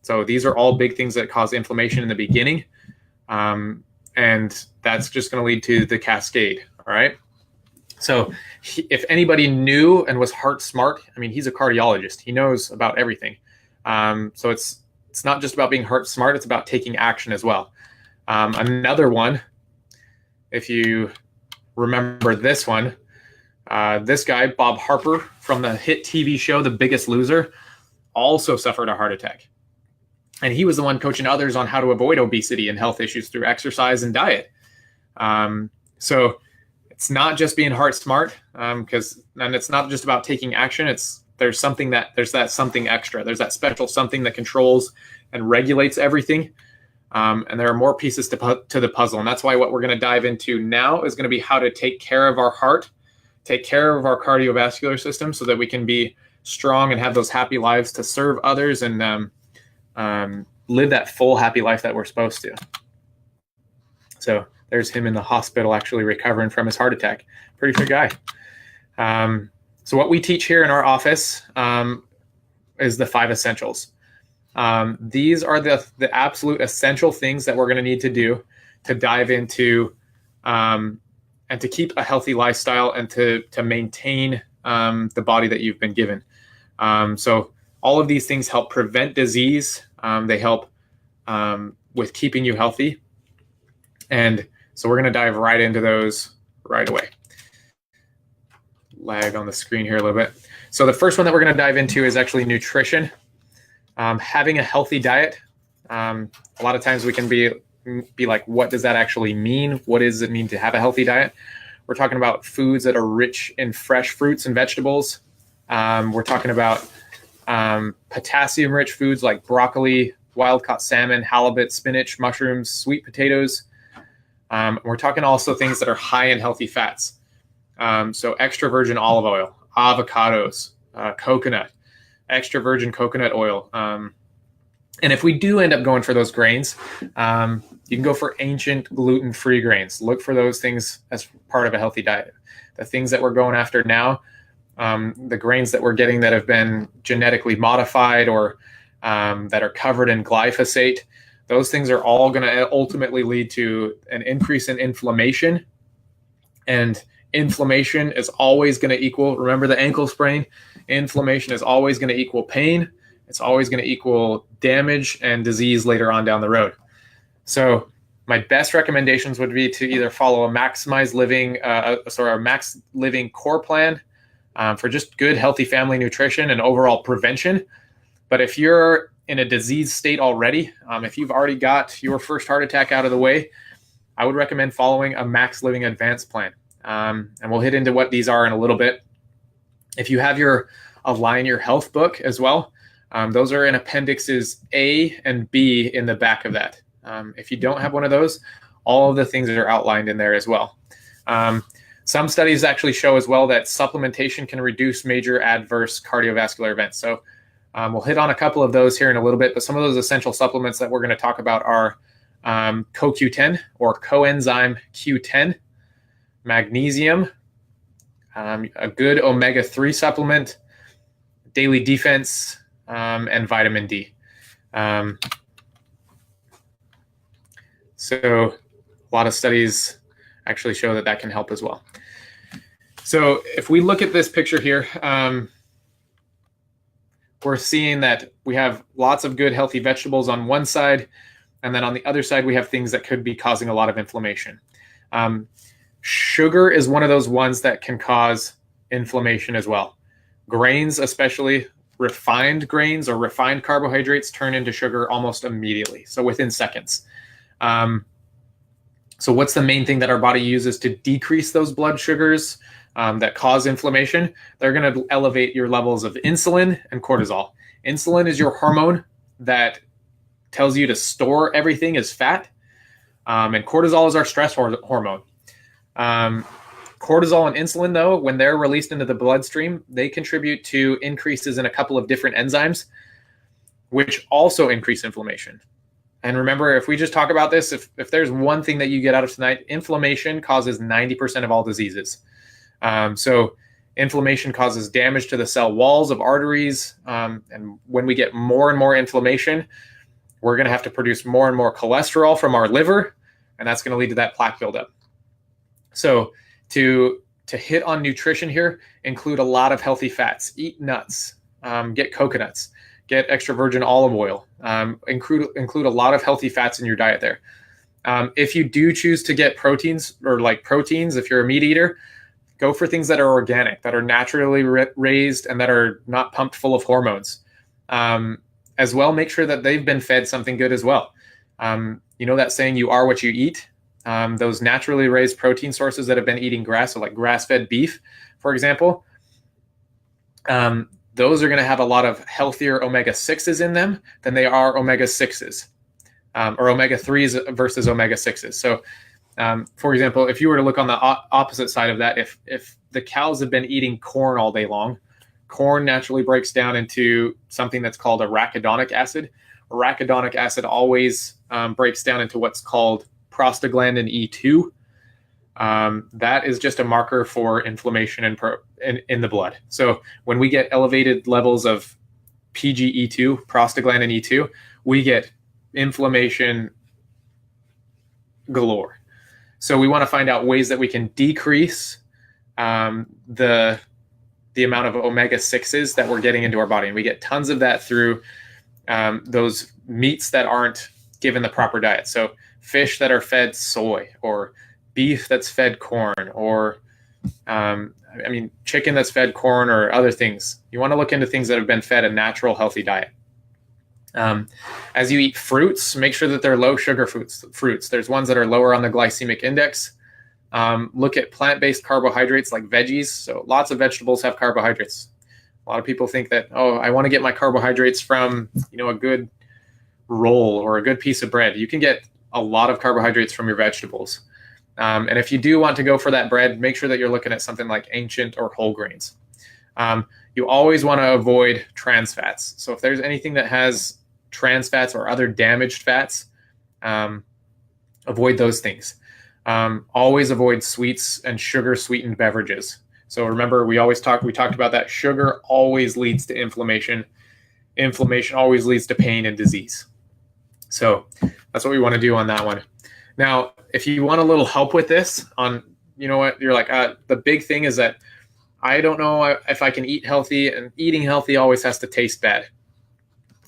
So these are all big things that cause inflammation in the beginning. And that's just going to lead to the cascade. All right. So if anybody knew and was heart smart, I mean, he's a cardiologist. He knows about everything. So it's not just about being heart smart. It's about taking action as well. Another one, if you remember this one, this guy, Bob Harper from the hit TV show, The Biggest Loser, also suffered a heart attack. And he was the one coaching others on how to avoid obesity and health issues through exercise and diet. So it's not just being heart smart, and it's not just about taking action. There's that something extra. There's that special something that controls and regulates everything. And there are more pieces to the puzzle. And that's why what we're going to dive into now is going to be how to take care of our heart, take care of our cardiovascular system so that we can be strong and have those happy lives to serve others and live that full happy life that we're supposed to. So there's him in the hospital actually recovering from his heart attack. Pretty fit guy. So what we teach here in our office is the 5 essentials. These are the absolute essential things that we're going to need to do to dive into and to keep a healthy lifestyle and to maintain the body that you've been given. So all of these things help prevent disease. They help with keeping you healthy. And so we're going to dive right into those right away. Lag on the screen here a little bit. So the first one that we're going to dive into is actually nutrition. Having a healthy diet. A lot of times we can be like, what does that actually mean? What does it mean to have a healthy diet? We're talking about foods that are rich in fresh fruits and vegetables. We're talking about potassium-rich foods like broccoli, wild-caught salmon, halibut, spinach, mushrooms, sweet potatoes. We're talking also things that are high in healthy fats. So extra virgin olive oil, avocados, coconut, extra virgin coconut oil. And if we do end up going for those grains, you can go for ancient gluten-free grains. Look for those things as part of a healthy diet. The things that we're going after now, the grains that we're getting that have been genetically modified or that are covered in glyphosate, those things are all going to ultimately lead to an increase in inflammation and inflammation is always going to equal, remember the ankle sprain? Inflammation is always going to equal pain. It's always going to equal damage and disease later on down the road. So my best recommendations would be to either follow a max living core plan for just good, healthy family nutrition and overall prevention. But if you're in a disease state already, if you've already got your first heart attack out of the way, I would recommend following a max living advanced plan. And we'll hit into what these are in a little bit. If you have your Align Your Health book as well, those are in appendixes A and B in the back of that. If you don't have one of those, all of the things that are outlined in there as well. Some studies actually show as well that supplementation can reduce major adverse cardiovascular events. So we'll hit on a couple of those here in a little bit, but some of those essential supplements that we're going to talk about are CoQ10 or coenzyme Q10, magnesium, a good omega-3 supplement, daily defense, and vitamin D. So a lot of studies actually show that that can help as well. So if we look at this picture here, we're seeing that we have lots of good healthy vegetables on one side, and then on the other side we have things that could be causing a lot of inflammation. Sugar is one of those ones that can cause inflammation as well. Grains, especially refined grains or refined carbohydrates, turn into sugar almost immediately, so within seconds. So what's the main thing that our body uses to decrease those blood sugars that cause inflammation? They're going to elevate your levels of insulin and cortisol. Insulin is your hormone that tells you to store everything as fat, and cortisol is our stress hormone. Cortisol and insulin, though, when they're released into the bloodstream, they contribute to increases in a couple of different enzymes, which also increase inflammation. And remember, if we just talk about this, if there's one thing that you get out of tonight, inflammation causes 90% of all diseases. So inflammation causes damage to the cell walls of arteries. And when we get more and more inflammation, we're going to have to produce more and more cholesterol from our liver, and that's going to lead to that plaque buildup. So to hit on nutrition here, include a lot of healthy fats. Eat nuts. Get coconuts. Get extra virgin olive oil. Include a lot of healthy fats in your diet there. If you do choose to get proteins, if you're a meat eater, go for things that are organic, that are naturally raised, and that are not pumped full of hormones. As well, make sure that they've been fed something good as well. You know that saying, you are what you eat? Those naturally raised protein sources that have been eating grass, so like grass-fed beef, for example, those are going to have a lot of healthier omega-6s in them than they are omega-6s, or omega-3s versus omega-6s. So, for example, if you were to look on the opposite side of that, if the cows have been eating corn all day long, corn naturally breaks down into something that's called arachidonic acid. Arachidonic acid always breaks down into what's called prostaglandin E2. That is just a marker for inflammation in the blood. So when we get elevated levels of PGE2, prostaglandin E2, we get inflammation galore. So we want to find out ways that we can decrease the amount of omega-6s that we're getting into our body. And we get tons of that through those meats that aren't given the proper diet. So fish that are fed soy, or beef that's fed corn, or chicken that's fed corn, or other things. You want to look into things that have been fed a natural, healthy diet. As you eat fruits, make sure that they're low sugar fruits. There's ones that are lower on the glycemic index. Look at plant-based carbohydrates like veggies. So lots of vegetables have carbohydrates. A lot of people think that, I want to get my carbohydrates from, a good roll or a good piece of bread. You can get a lot of carbohydrates from your vegetables. And if you do want to go for that bread, make sure that you're looking at something like ancient or whole grains. You always want to avoid trans fats. So if there's anything that has trans fats or other damaged fats, avoid those things. Always avoid sweets and sugar sweetened beverages. So remember, we talked about that. Sugar always leads to inflammation. Inflammation always leads to pain and disease. So that's what we want to do on that one. Now, if you want a little help with this on you know what, you're like, the big thing is that I don't know if I can eat healthy, and eating healthy always has to taste bad.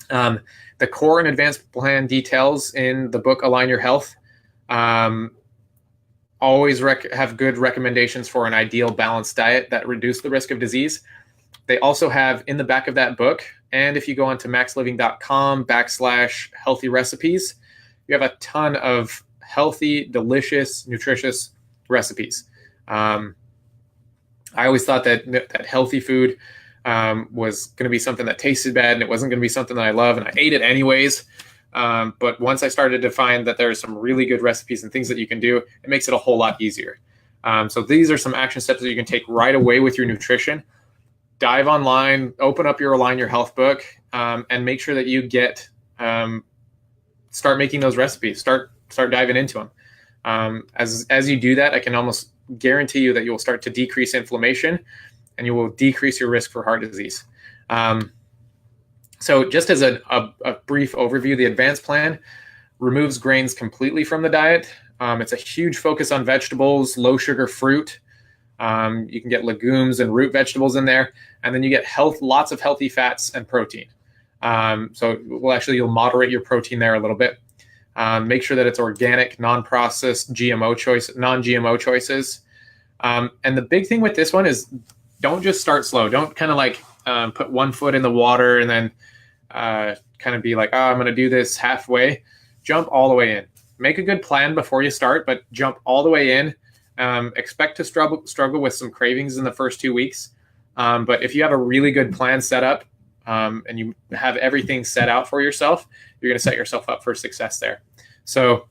The core and advanced plan details in the book Align Your Health always have good recommendations for an ideal balanced diet that reduce the risk of disease. They also have in the back of that book, and if you go onto maxliving.com/healthy recipes, you have a ton of healthy, delicious, nutritious recipes. I always thought that healthy food was going to be something that tasted bad, and it wasn't going to be something that I love, and I ate it anyways. But once I started to find that there are some really good recipes and things that you can do, it makes it a whole lot easier. So these are some action steps that you can take right away with your nutrition. Dive online, open up your Align Your Health book, and make sure that you start making those recipes. Start diving into them. As you do that, I can almost guarantee you that you will start to decrease inflammation, and you will decrease your risk for heart disease. So just as a brief overview, the advanced plan removes grains completely from the diet. It's a huge focus on vegetables, low sugar fruit. You can get legumes and root vegetables in there, and then you get lots of healthy fats and protein. You'll moderate your protein there a little bit. Make sure that it's organic, non-processed, non-GMO choices. And the big thing with this one is don't just start slow. Don't kind of like put one foot in the water and then kind of be like, I'm going to do this halfway. Jump all the way in. Make a good plan before you start, but jump all the way in. Expect to struggle with some cravings in the first 2 weeks. But if you have a really good plan set up and you have everything set out for yourself, you're going to set yourself up for success there. So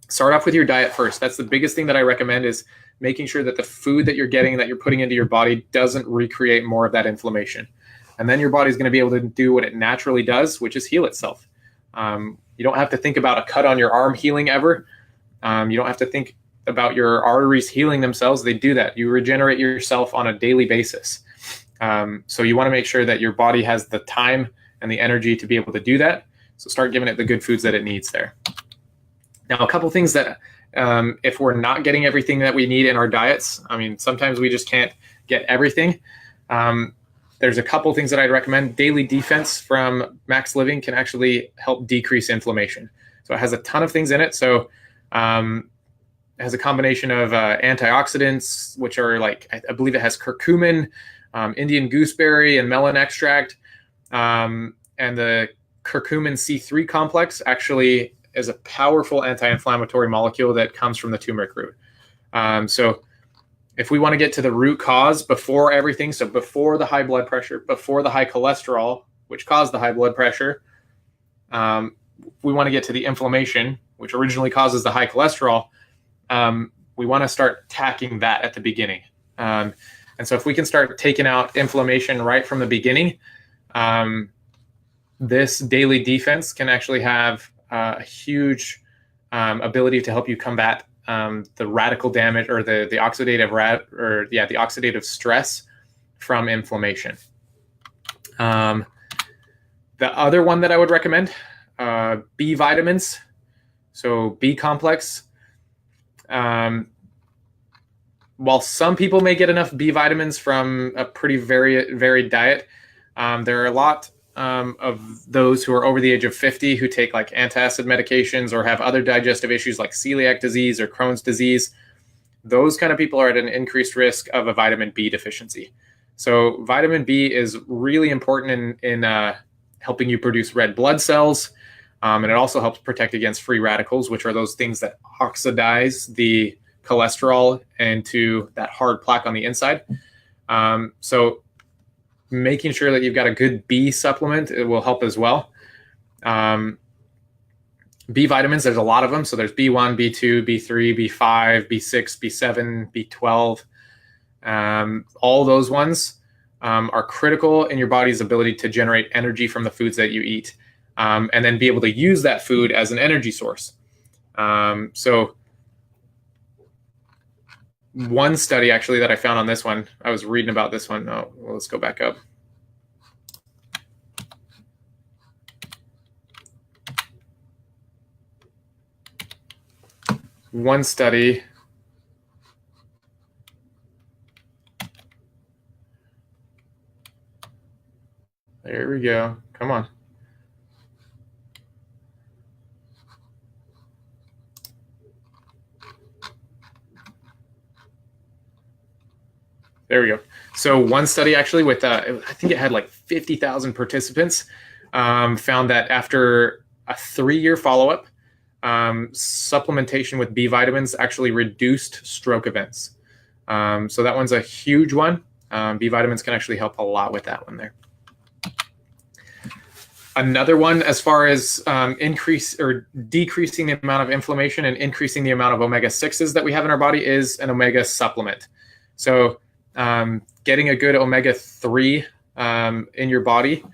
start off with your diet first. That's the biggest thing that I recommend, is making sure that the food that you're getting, that you're putting into your body, doesn't recreate more of that inflammation. And then your body's going to be able to do what it naturally does, which is heal itself. You don't have to think about a cut on your arm healing ever. You don't have to think about your arteries healing themselves. They do that. You regenerate yourself on a daily basis. So you want to make sure that your body has the time and the energy to be able to do that. So start giving it the good foods that it needs there. Now, a couple things that if we're not getting everything that we need in our diets, sometimes we just can't get everything. There's a couple things that I'd recommend. Daily Defense from Max Living can actually help decrease inflammation. So it has a ton of things in it. So it has a combination of antioxidants, which are like, I believe it has curcumin, Indian gooseberry, and melon extract. And the curcumin C3 complex actually is a powerful anti-inflammatory molecule that comes from the turmeric root. So if we want to get to the root cause before everything, so before the high blood pressure, before the high cholesterol, which caused the high blood pressure, we want to get to the inflammation, which originally causes the high cholesterol. We want to start attacking that at the beginning. And so if we can start taking out inflammation right from the beginning, this daily defense can actually have a huge ability to help you combat the radical damage, or the oxidative stress from inflammation. The other one that I would recommend, B vitamins, so B complex. While some people may get enough B vitamins from a pretty varied diet, there are a lot of those who are over the age of 50 who take like antacid medications or have other digestive issues like celiac disease or Crohn's disease. Those kind of people are at an increased risk of a vitamin B deficiency. So vitamin B is really important in helping you produce red blood cells. And it also helps protect against free radicals, which are those things that oxidize the cholesterol into that hard plaque on the inside. So making sure that you've got a good B supplement, it will help as well. B vitamins, there's a lot of them. So there's B1, B2, B3, B5, B6, B7, B12. All those ones are critical in your body's ability to generate energy from the foods that you eat, and then be able to use that food as an energy source. So one study actually that I found on this one, I was reading about this one. Oh, well, let's go back up. One study we go. Come on. There we go. So one study actually with, I think it had like 50,000 participants, found that after a 3-year follow-up, supplementation with B vitamins actually reduced stroke events. So that one's a huge one. B vitamins can actually help a lot with that one there. Another one, as far as increase or decreasing the amount of inflammation and increasing the amount of omega-6s that we have in our body, is an omega supplement. So getting a good omega-3 in your body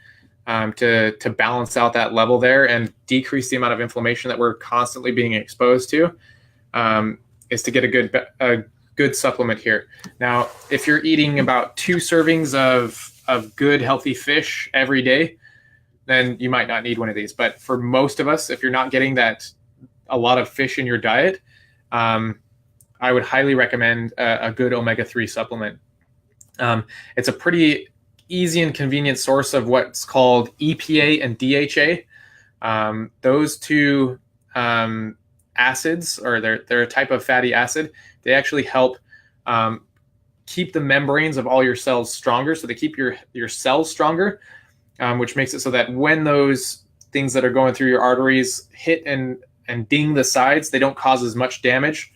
to balance out that level there and decrease the amount of inflammation that we're constantly being exposed to, is to get a good supplement here. Now, if you're eating about 2 servings of good healthy fish every day, then you might not need one of these. But for most of us, if you're not getting a lot of fish in your diet, I would highly recommend a good omega-3 supplement. It's a pretty easy and convenient source of what's called EPA and DHA. Those two acids, or they're a type of fatty acid, they actually help keep the membranes of all your cells stronger. So they keep your cells stronger, which makes it so that when those things that are going through your arteries hit and ding the sides, they don't cause as much damage,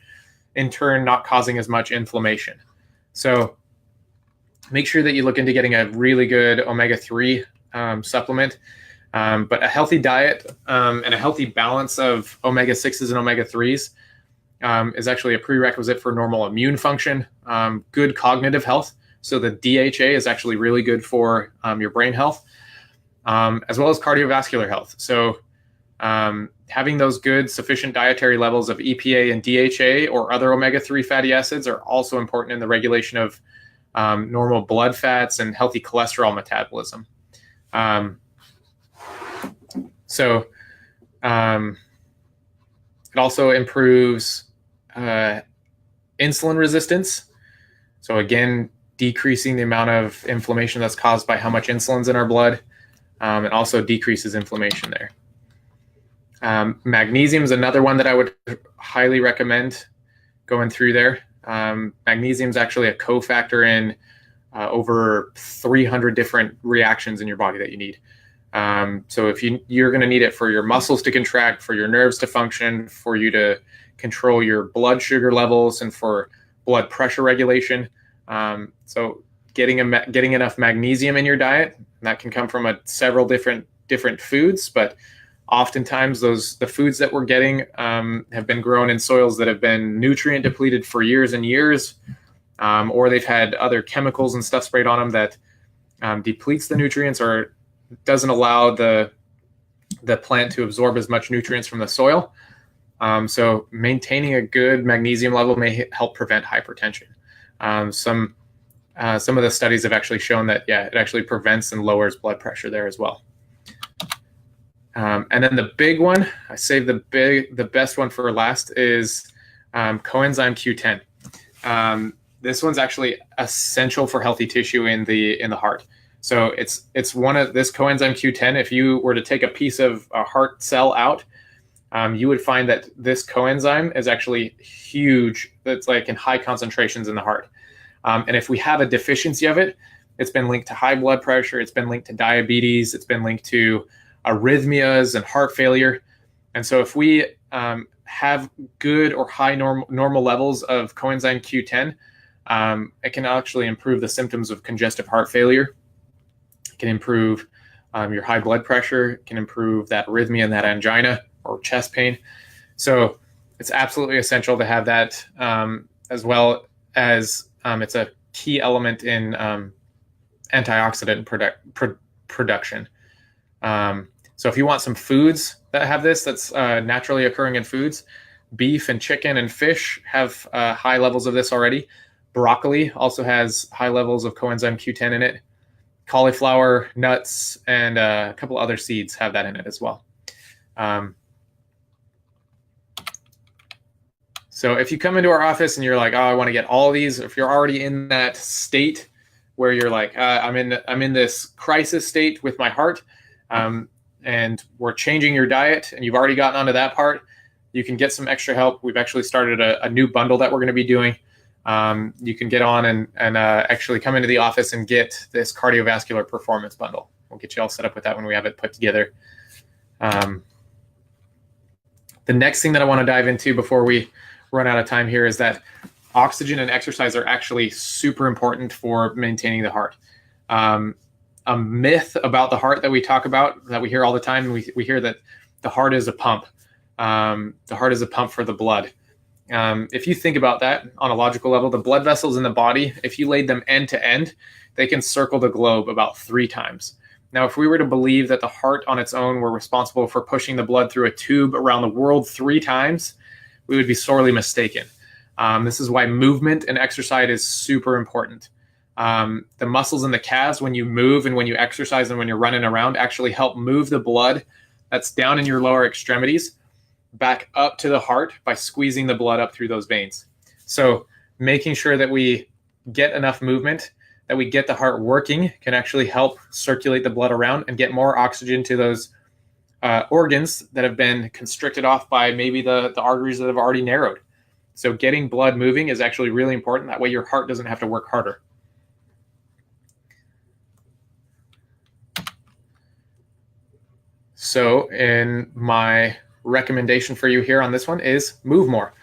in turn not causing as much inflammation. So make sure that you look into getting a really good omega-3 supplement. But a healthy diet and a healthy balance of omega-6s and omega-3s is actually a prerequisite for normal immune function, good cognitive health. So the DHA is actually really good for your brain health, as well as cardiovascular health. So having those good, sufficient dietary levels of EPA and DHA or other omega-3 fatty acids are also important in the regulation of normal blood fats and healthy cholesterol metabolism. So it also improves insulin resistance. So again, decreasing the amount of inflammation that's caused by how much insulin's in our blood. It also decreases inflammation there. Magnesium is another one that I would highly recommend going through there. Magnesium is actually a cofactor in over 300 different reactions in your body that you need. So if you're going to need it for your muscles to contract, for your nerves to function, for you to control your blood sugar levels, and for blood pressure regulation. So getting enough magnesium in your diet, that can come from several different foods, but oftentimes the foods that we're getting have been grown in soils that have been nutrient depleted for years and years, or they've had other chemicals and stuff sprayed on them that depletes the nutrients or doesn't allow the plant to absorb as much nutrients from the soil. So maintaining a good magnesium level may help prevent hypertension. Some of the studies have actually shown that, it actually prevents and lowers blood pressure there as well. And then the big one, I saved the best one for last, is coenzyme Q10. This one's actually essential for healthy tissue in the heart. So it's this coenzyme Q10. If you were to take a piece of a heart cell out, you would find that this coenzyme is actually huge. It's like in high concentrations in the heart. And if we have a deficiency of it, it's been linked to high blood pressure. It's been linked to diabetes. It's been linked to arrhythmias and heart failure. And so if we have good or high normal levels of coenzyme Q10, it can actually improve the symptoms of congestive heart failure. It can improve your high blood pressure. It can improve that arrhythmia and that angina or chest pain. So it's absolutely essential to have that, as well as it's a key element in antioxidant production. So if you want some foods that have this, that's naturally occurring in foods, beef and chicken and fish have high levels of this already. Broccoli also has high levels of coenzyme Q10 in it. Cauliflower, nuts, and a couple other seeds have that in it as well. So if you come into our office and you're like, oh, I want to get all these, if you're already in that state where you're like, I'm in this crisis state with my heart, and we're changing your diet, and you've already gotten onto that part, you can get some extra help. We've actually started a new bundle that we're going to be doing. You can get on and actually come into the office and get this cardiovascular performance bundle. We'll get you all set up with that when we have it put together. The next thing that I want to dive into before we run out of time here is that oxygen and exercise are actually super important for maintaining the heart. A myth about the heart that we talk about, that we hear all the time, we hear that the heart is a pump. The heart is a pump for the blood. If you think about that on a logical level, the blood vessels in the body, if you laid them end to end, they can circle the globe about 3 times. Now, if we were to believe that the heart on its own were responsible for pushing the blood through a tube around the world 3 times, we would be sorely mistaken. This is why movement and exercise is super important. The muscles in the calves, when you move and when you exercise and when you're running around, actually help move the blood that's down in your lower extremities back up to the heart by squeezing the blood up through those veins. So making sure that we get enough movement, that we get the heart working, can actually help circulate the blood around and get more oxygen to those organs that have been constricted off by maybe the arteries that have already narrowed. So getting blood moving is actually really important. That way your heart doesn't have to work harder. So in my recommendation for you here on this one is move more.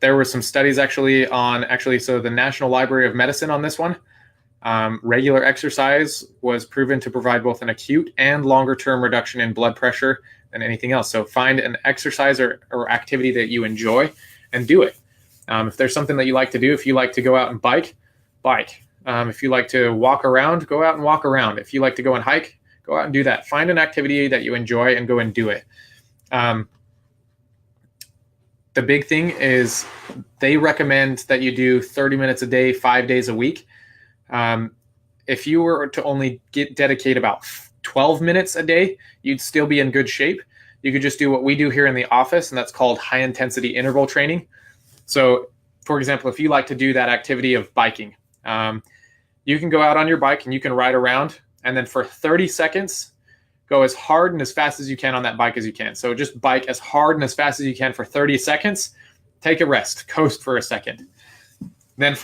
There were some studies actually, so the National Library of Medicine on this one. Regular exercise was proven to provide both an acute and longer term reduction in blood pressure than anything else. So find an exercise or activity that you enjoy and do it. If there's something that you like to do, if you like to go out and bike. If you like to walk around, go out and walk around. If you like to go and hike, go out and do that. Find an activity that you enjoy and go and do it. The big thing is they recommend that you do 30 minutes a day, 5 days a week. If you were to only dedicate about 12 minutes a day, you'd still be in good shape. You could just do what we do here in the office, and that's called high intensity interval training. So, for example, if you like to do that activity of biking, you can go out on your bike and you can ride around, and then for 30 seconds, go as hard and as fast as you can on that bike as you can. So just bike as hard and as fast as you can for 30 seconds. Take a rest, coast for a second. Then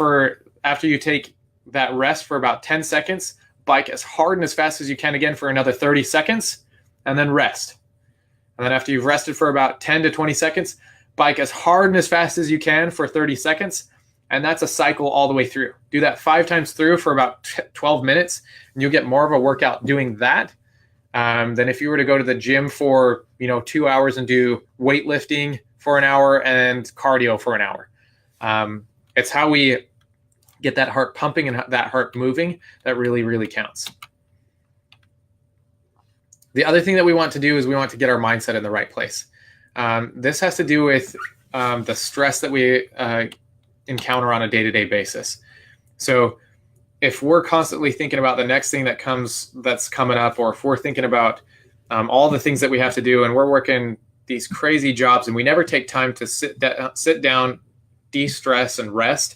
after you take that rest for about 10 seconds, bike as hard and as fast as you can again for another 30 seconds, and then rest. And then after you've rested for about 10 to 20 seconds, bike as hard and as fast as you can for 30 seconds. And that's a cycle all the way through. Do that 5 times through for about 12 minutes, and you'll get more of a workout doing that than if you were to go to the gym for 2 hours and do weightlifting for an hour and cardio for an hour. It's how we get that heart pumping and that heart moving that really, really counts. The other thing that we want to do is we want to get our mindset in the right place. This has to do with the stress that we encounter on a day-to-day basis. So if we're constantly thinking about the next thing that's coming up, or if we're thinking about all the things that we have to do, and we're working these crazy jobs and we never take time to sit down, de-stress and rest,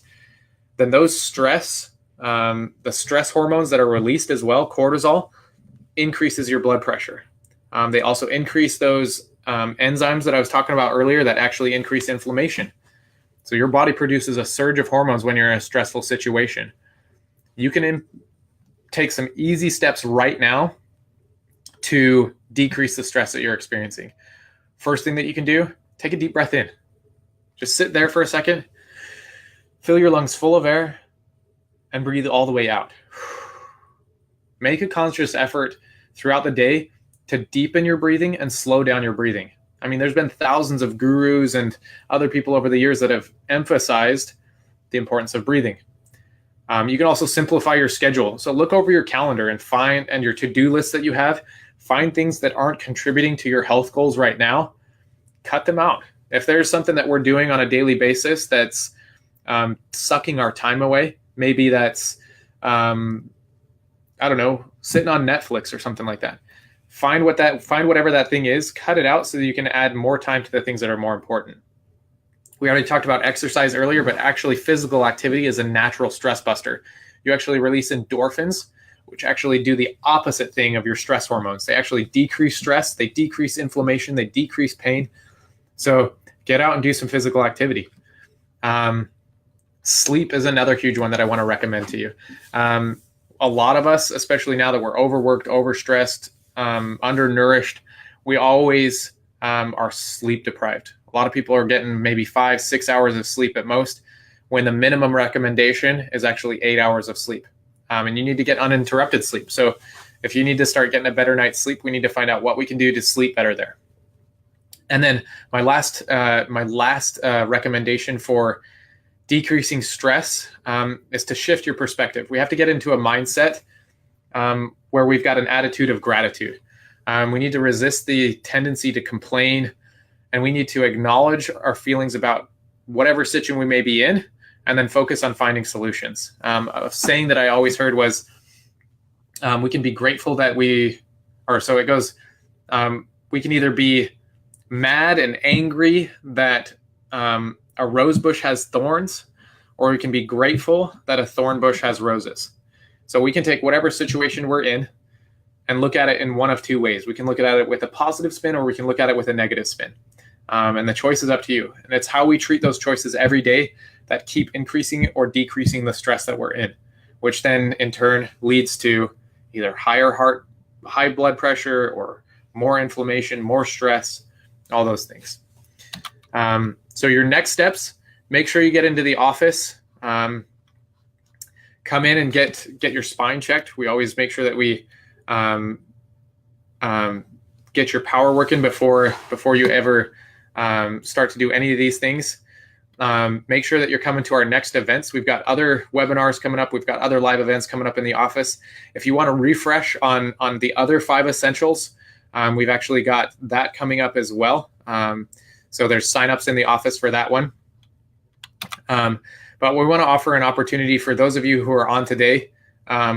then those the stress hormones that are released as well, cortisol, increases your blood pressure. They also increase those enzymes that I was talking about earlier that actually increase inflammation. So your body produces a surge of hormones when you're in a stressful situation. You can take some easy steps right now to decrease the stress that you're experiencing. First thing that you can do, take a deep breath in. Just sit there for a second, fill your lungs full of air, and breathe all the way out. Make a conscious effort throughout the day to deepen your breathing and slow down your breathing. I mean, there's been thousands of gurus and other people over the years that have emphasized the importance of breathing. You can also simplify your schedule. So look over your calendar and your to-do list that you have. Find things that aren't contributing to your health goals right now. Cut them out. If there's something that we're doing on a daily basis that's sucking our time away, maybe that's, sitting on Netflix or something like that. Find whatever that thing is, cut it out so that you can add more time to the things that are more important. We already talked about exercise earlier, but actually physical activity is a natural stress buster. You actually release endorphins, which actually do the opposite thing of your stress hormones. They actually decrease stress, they decrease inflammation, they decrease pain. So get out and do some physical activity. Sleep is another huge one that I want to recommend to you. A lot of us, especially now that we're overworked, overstressed, undernourished, we always are sleep deprived. A lot of people are getting maybe 5-6 hours of sleep at most, when the minimum recommendation is actually 8 hours of sleep. And you need to get uninterrupted sleep. So if you need to start getting a better night's sleep, we need to find out what we can do to sleep better there. And then my last recommendation for decreasing stress is to shift your perspective. We have to get into a mindset where we've got an attitude of gratitude. We need to resist the tendency to complain, and we need to acknowledge our feelings about whatever situation we may be in, and then focus on finding solutions. A saying that I always heard was, we can be grateful that we can either be mad and angry that a rose bush has thorns, or we can be grateful that a thorn bush has roses. So we can take whatever situation we're in and look at it in one of two ways. We can look at it with a positive spin, or we can look at it with a negative spin. And the choice is up to you. And it's how we treat those choices every day that keep increasing or decreasing the stress that we're in, which then in turn leads to either high blood pressure, or more inflammation, more stress, all those things. So your next steps, make sure you get into the office. Come in and get your spine checked. We always make sure that we get your power working before you ever start to do any of these things. Make sure that you're coming to our next events. We've got other webinars coming up. We've got other live events coming up in the office. If you want to refresh on the other 5 essentials, we've actually got that coming up as well. So there's signups in the office for that one. But we want to offer an opportunity for those of you who are on today,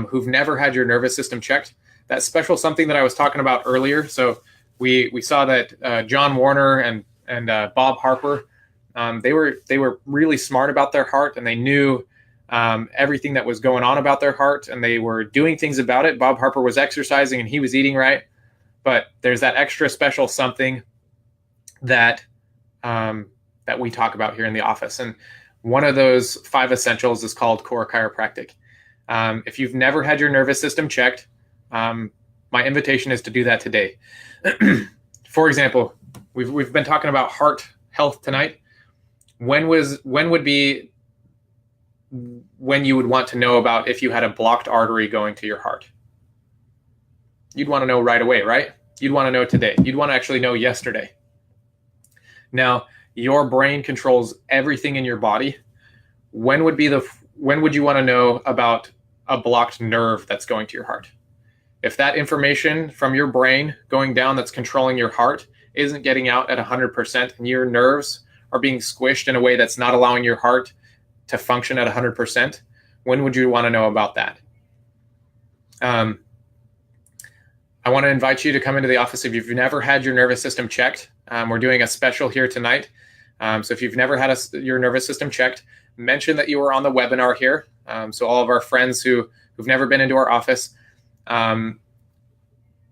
who've never had your nervous system checked. That special something that I was talking about earlier. So we saw that John Warner and Bob Harper, they were really smart about their heart, and they knew everything that was going on about their heart, and they were doing things about it. Bob Harper was exercising and he was eating right, but there's that extra special something that we talk about here in the office. And one of those 5 essentials is called Core Chiropractic. If you've never had your nervous system checked, my invitation is to do that today. For example, we've been talking about heart health tonight. When you would want to know about if you had a blocked artery going to your heart? You'd want to know right away, right? You'd want to know today. You'd want to actually know yesterday. Now, your brain controls everything in your body. When would you want to know about a blocked nerve that's going to your heart? If that information from your brain going down that's controlling your heart isn't getting out at 100%, and your nerves are being squished in a way that's not allowing your heart to function at 100%, when would you want to know about that? I want to invite you to come into the office if you've never had your nervous system checked. We're doing a special here tonight. So if you've never had your nervous system checked, mention that you were on the webinar here. So all of our friends who've never been into our office,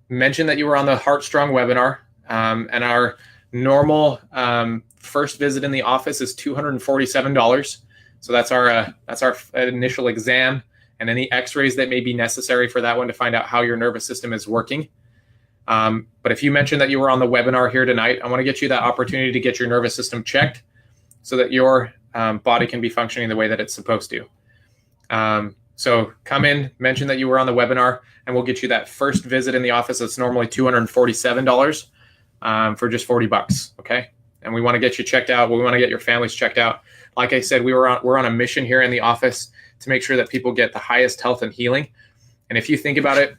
mention that you were on the Heart Strong webinar. And our normal first visit in the office is $247. So that's our initial exam and any x-rays that may be necessary for that one to find out how your nervous system is working. But if you mentioned that you were on the webinar here tonight, I want to get you that opportunity to get your nervous system checked so that your body can be functioning the way that it's supposed to. So come in, mention that you were on the webinar, and we'll get you that first visit in the office. That's normally $247 for just $40. Okay. And we want to get you checked out. We want to get your families checked out. Like I said, we're on a mission here in the office to make sure that people get the highest health and healing. And if you think about it,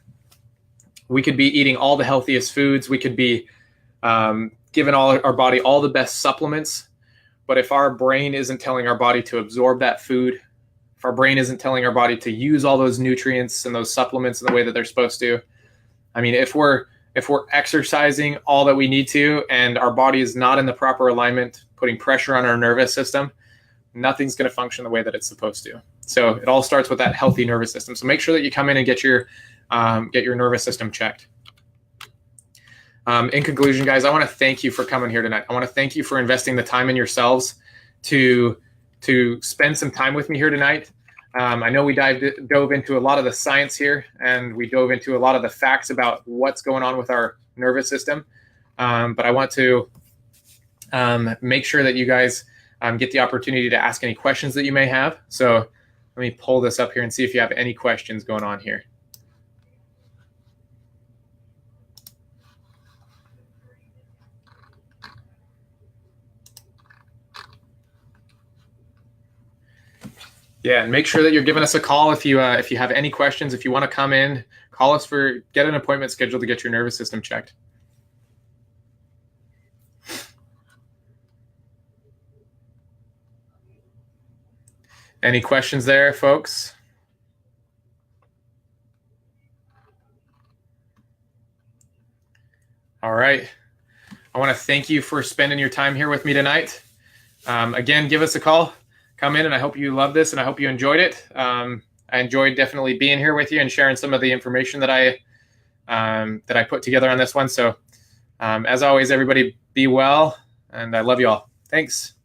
we could be eating all the healthiest foods. We could be giving our body all the best supplements. But if our brain isn't telling our body to absorb that food, if our brain isn't telling our body to use all those nutrients and those supplements in the way that they're supposed to, I mean, if we're if we're exercising all that we need to and our body is not in the proper alignment, putting pressure on our nervous system, nothing's going to function the way that it's supposed to. So it all starts with that healthy nervous system. So make sure that you come in and get your nervous system checked. In conclusion, guys, I want to thank you for coming here tonight. I want to thank you for investing the time in yourselves to spend some time with me here tonight. I know we dove into a lot of the science here, and we dove into a lot of the facts about what's going on with our nervous system. But I want to make sure that you guys get the opportunity to ask any questions that you may have. So let me pull this up here and see if you have any questions going on here. Yeah, and make sure that you're giving us a call if you have any questions. If you want to come in, call us get an appointment scheduled to get your nervous system checked. Any questions there, folks? All right. I want to thank you for spending your time here with me tonight. Again, give us a call. Come in, and I hope you love this, and I hope you enjoyed it. I enjoyed definitely being here with you and sharing some of the information that I put together on this one. So as always, everybody be well, and I love you all. Thanks.